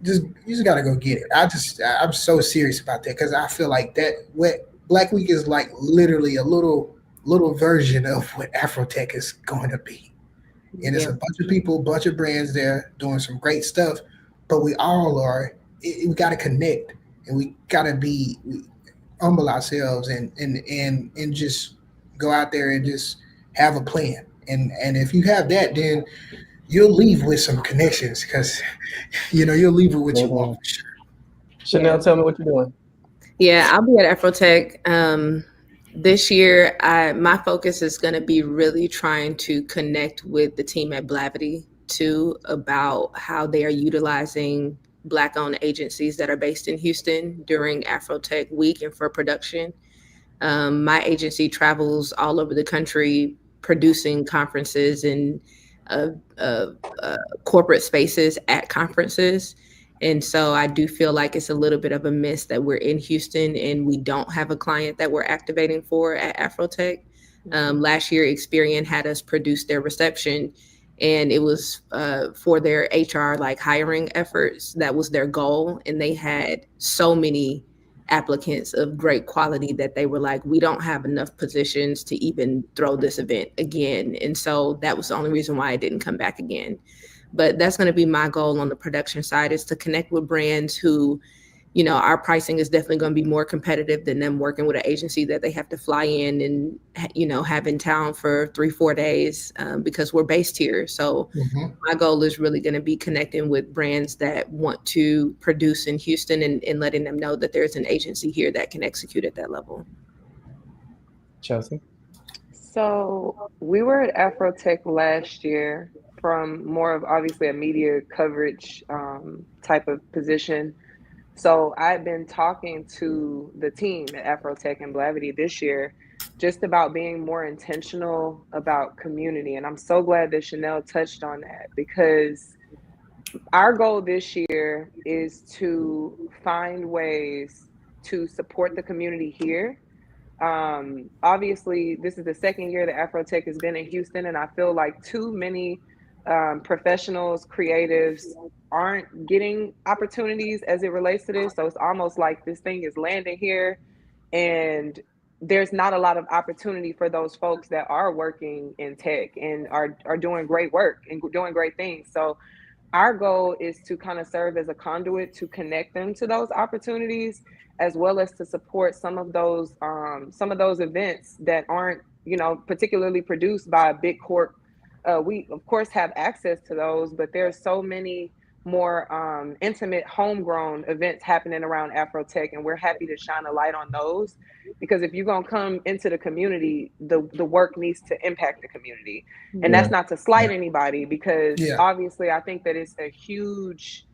just you just gotta go get it. I'm so serious about that, because I feel like that what Black Week is like literally a little version of what Afrotech is going to be. And it's Yeah. a bunch of people, bunch of brands there doing some great stuff. But we all are. We got to connect, and we got to be humble ourselves, and just go out there and just have a plan. And if you have that, then you'll leave with some connections, because you'll leave with what you want Mhm. for sure. Chanel, tell me what you're doing. Yeah, I'll be at Afrotech this year. My focus is going to be really trying to connect with the team at Blavity too about how they are utilizing Black-owned agencies that are based in Houston during Afrotech Week and for production. My agency travels all over the country producing conferences and uh, uh, corporate spaces at conferences. And so I do feel like it's a little bit of a miss that we're in Houston and we don't have a client that we're activating for at Afrotech. Last year, Experian had us produce their reception, and it was for their HR like hiring efforts. That was their goal, and they had so many applicants of great quality that they were like, we don't have enough positions to even throw this event again. And so that was the only reason why I didn't come back again. But that's going to be my goal on the production side, is to connect with brands who, our pricing is definitely going to be more competitive than them working with an agency that they have to fly in and, have in town for 3-4 days because we're based here. So Hmm. my goal is really going to be connecting with brands that want to produce in Houston, and letting them know that there's an agency here that can execute at that level. Chelsea? So we were at Afrotech last year from more of obviously a media coverage type of position. So I've been talking to the team at Afrotech and Blavity this year just about being more intentional about community. And I'm so glad that Chanel touched on that, because our goal this year is to find ways to support the community here. Obviously, this is the second year that Afrotech has been in Houston, and I feel like too many professionals, creatives aren't getting opportunities as it relates to this. So it's almost like this thing is landing here, and there's not a lot of opportunity for those folks that are working in tech and are doing great work and doing great things. So our goal is to kind of serve as a conduit to connect them to those opportunities, as well as to support some of those events that aren't, particularly produced by a big corp. We of course have access to those, but there's so many more intimate homegrown events happening around Afrotech, and we're happy to shine a light on those, because if you're going to come into the community, the work needs to impact the community. And that's not to slight anybody, because obviously I think that it's a huge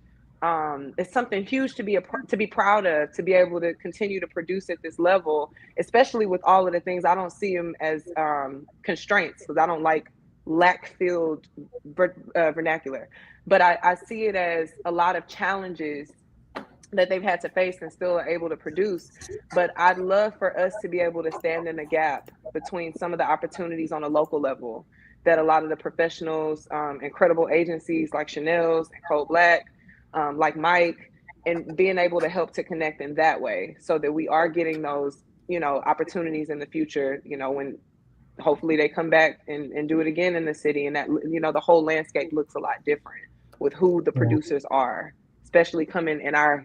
it's something huge to be proud of, to be able to continue to produce at this level, especially with all of the things. I don't see them as constraints, because I don't like lack filled vernacular, but I see it as a lot of challenges that they've had to face and still are able to produce. But I'd love for us to be able to stand in the gap between some of the opportunities on a local level that a lot of the professionals, incredible agencies like Chanel's and Code Black, like Mike, and being able to help to connect in that way, so that we are getting those, opportunities in the future, when hopefully they come back and do it again in the city, and that, the whole landscape looks a lot different with who the producers are, especially coming in our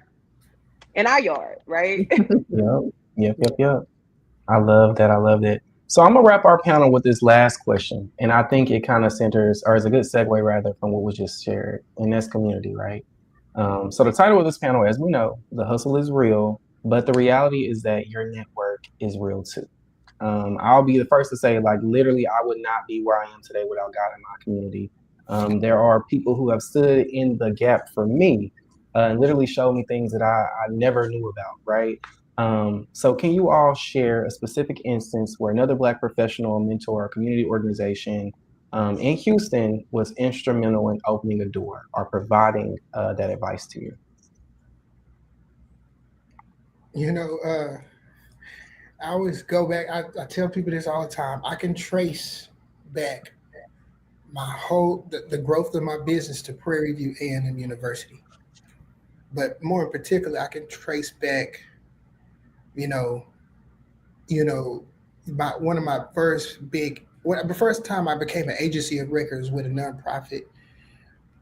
yard, right? Yep. I love that. I love that. So I'm gonna wrap our panel with this last question, and I think it kind of centers, or is a good segue rather, from what was just shared, and that's community, right? So the title of this panel, as we know, the hustle is real, but the reality is that your network is real too. I'll be the first to say, like, literally, I would not be where I am today without God in my community. There are people who have stood in the gap for me and literally showed me things that I never knew about, right? So can you all share a specific instance where another Black professional, mentor, or community organization in Houston was instrumental in opening a door or providing that advice to you? I always go back. I tell people this all the time. I can trace back the growth of my business to Prairie View A&M University. But more in particular, I can trace back, one of my the first time I became an agency of records with a nonprofit.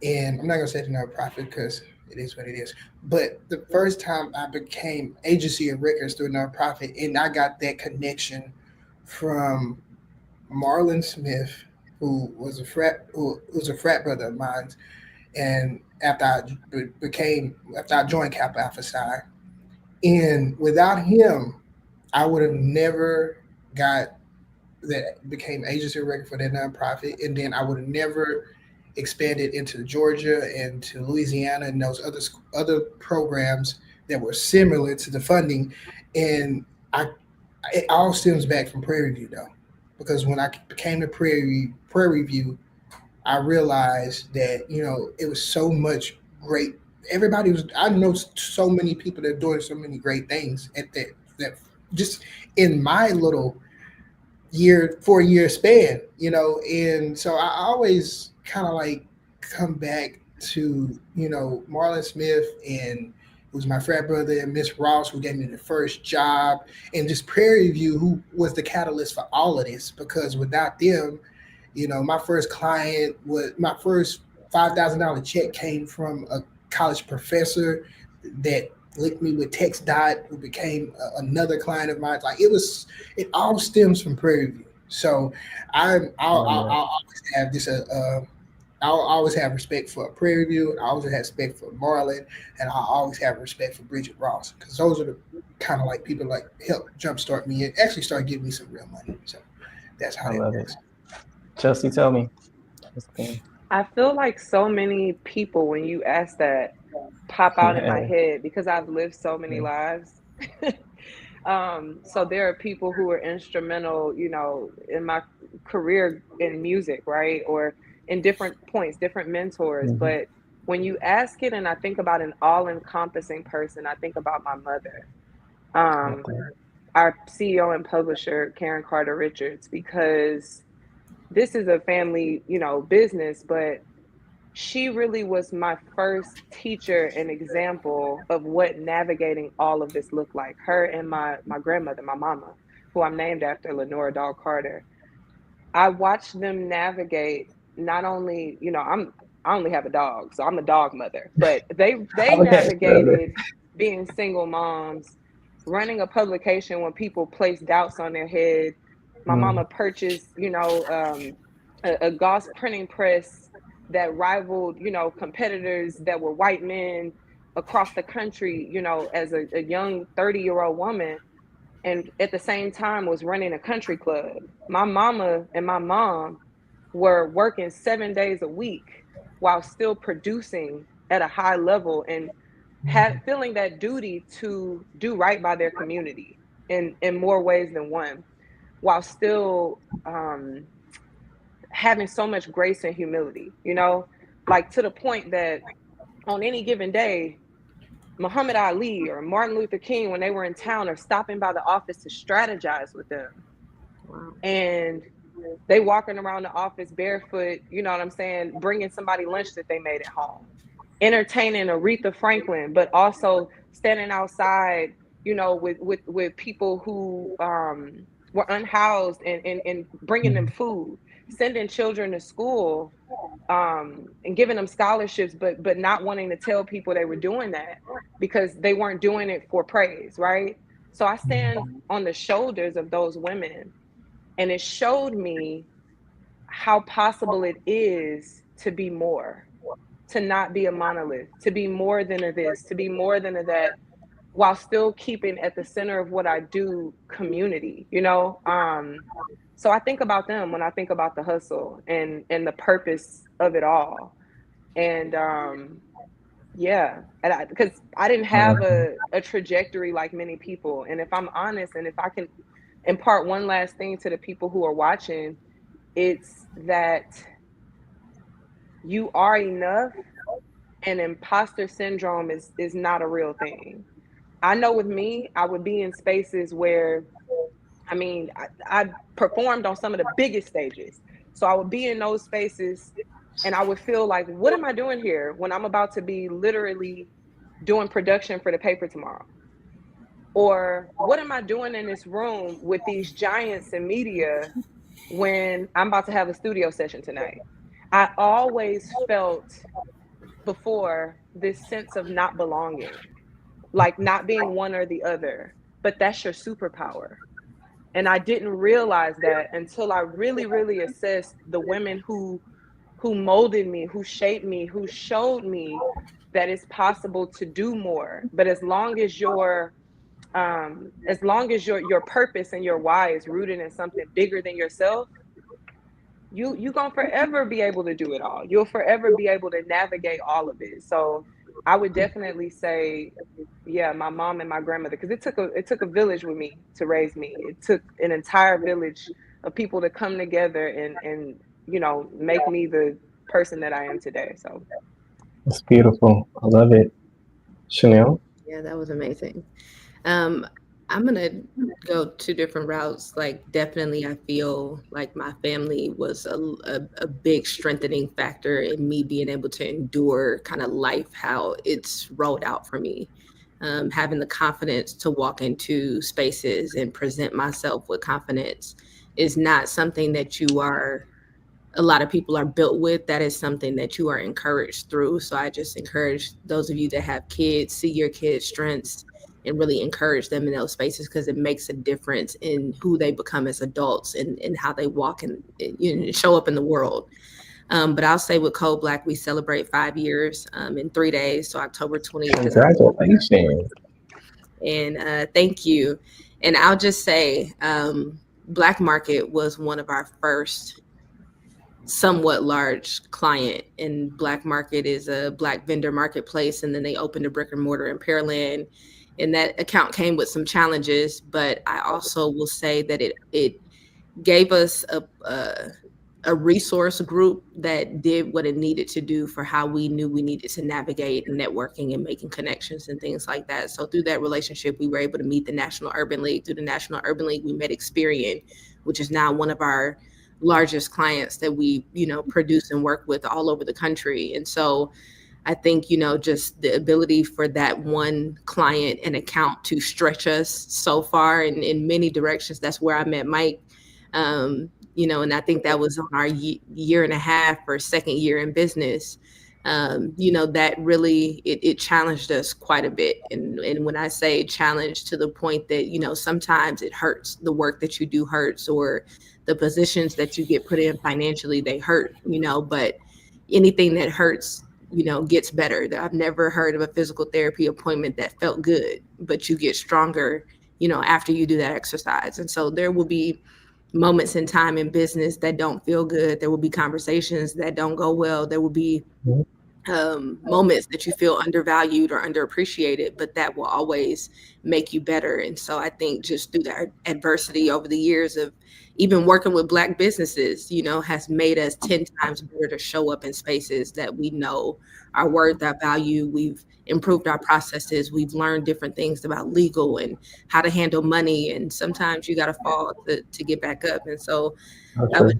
And I'm not gonna say the nonprofit because it is what it is. But the first time I became agency of records through a nonprofit, and I got that connection from Marlon Smith, who was a frat brother of mine. And after I joined Kappa Alpha Psi, and without him, I would have never became agency of record for that nonprofit, and then I would have never expanded into Georgia and to Louisiana and those other programs that were similar to the funding. And it all stems back from Prairie View, though, because when I became to Prairie View, I realized that it was so much great. I know so many people that are doing so many great things at that just in my little 4-year span, and so I always kind of like come back to Marlon Smith, and who's my frat brother, and Miss Ross, who gave me the first job, and just Prairie View, who was the catalyst for all of this, because without them, my first $5,000 check came from a college professor that linked me with Tex Dot, who became another client of mine. Like it all stems from Prairie View. So I'll always have this. I'll always have respect for Prairie View. I always have respect for Marlon, and I always have respect for Bridget Ross, because those are the kind of like people like help jumpstart me and actually start giving me some real money. So that's how that works. Chelsea, tell me. I feel like so many people, when you ask that, pop out in my Yeah. head because I've lived so many lives. So there are people who are instrumental, you know, in my career in music, right? Or in different points, different mentors. Mhm. But when you ask it, and I think about an all-encompassing person, I think about my mother, um, Okay. our CEO and publisher, Karen Carter Richards, because this is a family, you know, business, but she really was my first teacher and example of what navigating all of this looked like. Her and my grandmother, my mama, who I'm named after, Lenora Dahl Carter. I watched them navigate not only, you know, I only have a dog, so I'm a dog mother, but they Okay. navigated being single moms, running a publication when people placed doubts on their head. My Mm. mama purchased, you know, a gauze printing press that rivaled, you know, competitors that were white men across the country, you know, as a young 30-year-old woman, and at the same time was running a country club. My mama and my mom were working 7 days a week while still producing at a high level and feeling that duty to do right by their community in more ways than one, while still having so much grace and humility, you know, like to the point that on any given day, Muhammad Ali or Martin Luther King, when they were in town, are stopping by the office to strategize with them. Wow. And they walking around the office barefoot, you know what I'm saying, bringing somebody lunch that they made at home, entertaining Aretha Franklin, but also standing outside, you know, with people who were unhoused and bringing them Mm. food, sending children to school, and giving them scholarships, but not wanting to tell people they were doing that because they weren't doing it for praise, right? So I stand on the shoulders of those women, and it showed me how possible it is to be more, to not be a monolith, to be more than a this, to be more than a that, while still keeping at the center of what I do community, you know? So I think about them when I think about the hustle and the purpose of it all. And yeah, and because I didn't have Mhm. a trajectory like many people. And if I'm honest, and if I can impart one last thing to the people who are watching, it's that you are enough, and imposter syndrome is not a real thing. I know with me, I would be in spaces where, I mean, I performed on some of the biggest stages. So I would be in those spaces and I would feel like, what am I doing here when I'm about to be literally doing production for the paper tomorrow? Or what am I doing in this room with these giants in media when I'm about to have a studio session tonight? I always felt before this sense of not belonging, like not being one or the other, but that's your superpower. And I didn't realize that until I really, really assessed the women who molded me, who shaped me, who showed me that it's possible to do more. But as long as your purpose and your why is rooted in something bigger than yourself, you gonna forever be able to do it all. You'll forever be able to navigate all of it. So I would definitely say, yeah, my mom and my grandmother, because it took a village with me to raise me. It took an entire village of people to come together and you know make me the person that I am today. So It's beautiful. I love it. Chanel. Yeah, that was amazing. Um, I'm gonna go two different routes. Like, definitely, I feel like my family was a big strengthening factor in me being able to endure kind of life how it's rolled out for me. Having the confidence to walk into spaces and present myself with confidence is not something that you are a lot of people are built with. That is something that you are encouraged through. So I just encourage those of you that have kids, see your kids' strengths and really encourage them in those spaces, because it makes a difference in who they become as adults and how they walk and, you know, show up in the world. But I'll say with Code Black, we celebrate 5 years in 3 days. So October 20th is Congratulations. and thank you. And I'll just say, Black Market was one of our first somewhat large client, and Black Market is a Black vendor marketplace, and then they opened a brick and mortar in Pearland, and that account came with some challenges. But I also will say that it gave us a resource group that did what it needed to do for how we knew we needed to navigate networking and making connections and things like that. So through that relationship, we were able to meet the National Urban League. Through the National Urban League, we met Experian, which is now one of our largest clients that we, produce and work with all over the country. And so I think, just the ability for that one client and account to stretch us so far in many directions. That's where I met Mike. And I think that was on our year and a half or second year in business. That really, it challenged us quite a bit. And when I say challenged, to the point that, sometimes it hurts, the work that you do hurts, or the positions that you get put in financially, they hurt, but anything that hurts, gets better. I've never heard of a physical therapy appointment that felt good, but you get stronger, after you do that exercise. And so there will be moments in time in business that don't feel good. There will be conversations that don't go well. There will be moments that you feel undervalued or underappreciated, but that will always make you better. And so I think just through the adversity over the years of even working with Black businesses, has made us 10 times better to show up in spaces that we know our worth, our value. We've improved our processes. We've learned different things about legal and how to handle money. And sometimes you got to fall to get back up. And so I would,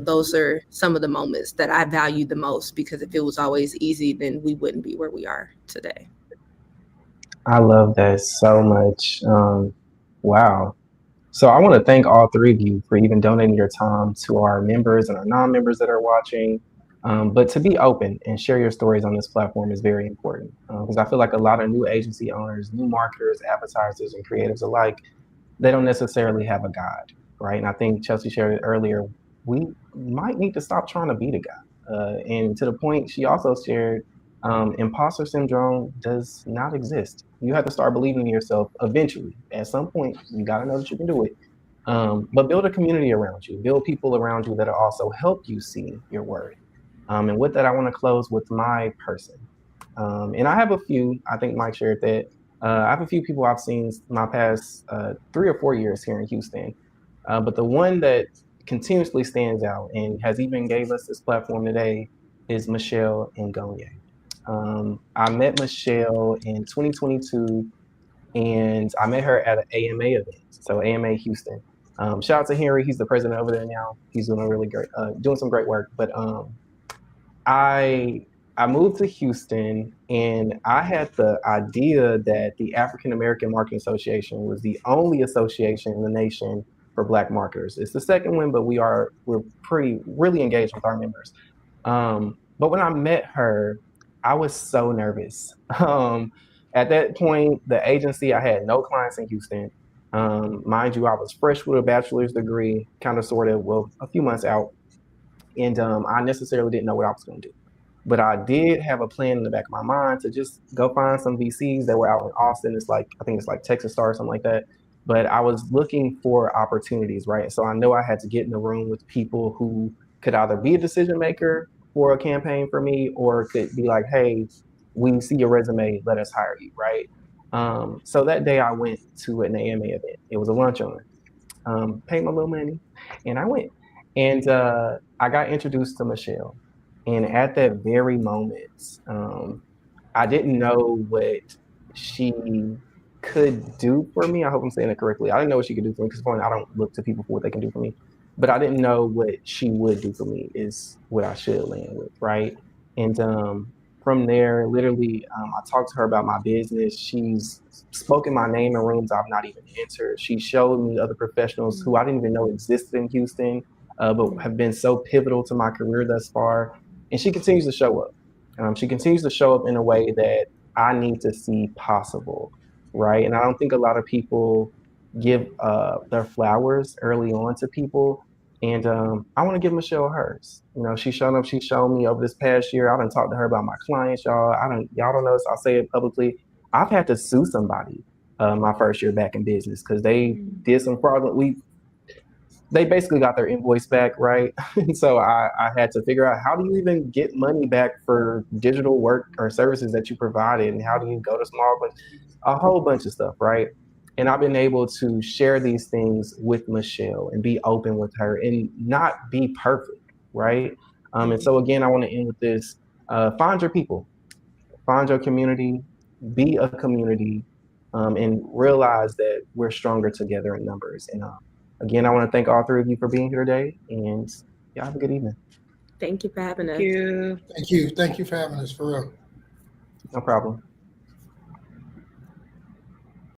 those are some of the moments that I value the most, because if it was always easy, then we wouldn't be where we are today. I love that so much. Wow. So I want to thank all three of you for even donating your time to our members and our non-members that are watching. But to be open and share your stories on this platform is very important, because I feel like a lot of new agency owners, new marketers, advertisers, and creatives alike, they don't necessarily have a guide, right? And I think Chelsea shared it earlier. We might need to stop trying to be the guy. And to the point she also shared, imposter syndrome does not exist. You have to start believing in yourself eventually. At some point, you got to know that you can do it. But build a community around you, build people around you that will also help you see your worth. And with that, I want to close with my person. And I have a few, I think Mike shared that. I have a few people I've seen my past 3 or 4 years here in Houston. But the one that continuously stands out and has even gave us this platform today is Michelle Ngonye. I met Michelle in 2022, and I met her at an AMA event. So AMA Houston. Shout out to Henry. He's the president over there now. He's doing a really great, doing some great work. But I moved to Houston, and I had the idea that the African American Marketing Association was the only association in the nation for Black marketers. It's the second one, but we're really engaged with our members. But when I met her, I was so nervous. At that point, the agency, I had no clients in Houston. Mind you, I was fresh with a bachelor's degree, kind of, sort of, well, a few months out. And I necessarily didn't know what I was going to do. But I did have a plan in the back of my mind to just go find some VCs that were out in Austin. I think it's like Texas Star or something like that. But I was looking for opportunities, right? So I know I had to get in the room with people who could either be a decision maker for a campaign for me, or could be like, hey, we see your resume, let us hire you, right? So that day I went to an AMA event. It was a lunch on, paid my little money, and I went. And I got introduced to Michelle. And at that very moment, I didn't know what she could do for me. I hope I'm saying it correctly. I didn't know what she could do for me, because I don't look to people for what they can do for me. But I didn't know what she would do for me is what I should land with, right? And from there, literally, I talked to her about my business. She's spoken my name in rooms I've not even entered. She showed me other professionals who I didn't even know existed in Houston, but have been so pivotal to my career thus far. And she continues to show up. She continues to show up in a way that I need to see possible, right? And I don't think a lot of people give their flowers early on to people. And I want to give Michelle hers. She's shown up. She's shown me over this past year. I done talked to her about my clients, y'all. Y'all don't know this. I'll say it publicly. I've had to sue somebody my first year back in business because they did some fraudulent. they basically got their invoice back, right? And so I had to figure out, how do you even get money back for digital work or services that you provided, and how do you go to small, but a whole bunch of stuff, right? And I've been able to share these things with Michelle and be open with her and not be perfect, right? And so again, I want to end with this: find your people, find your community, be a community, and realize that we're stronger together in numbers. And again, I want to thank all three of you for being here today, and y'all have a good evening. Thank you for having us. Thank you. Thank you. Thank you for having us, for real. No problem.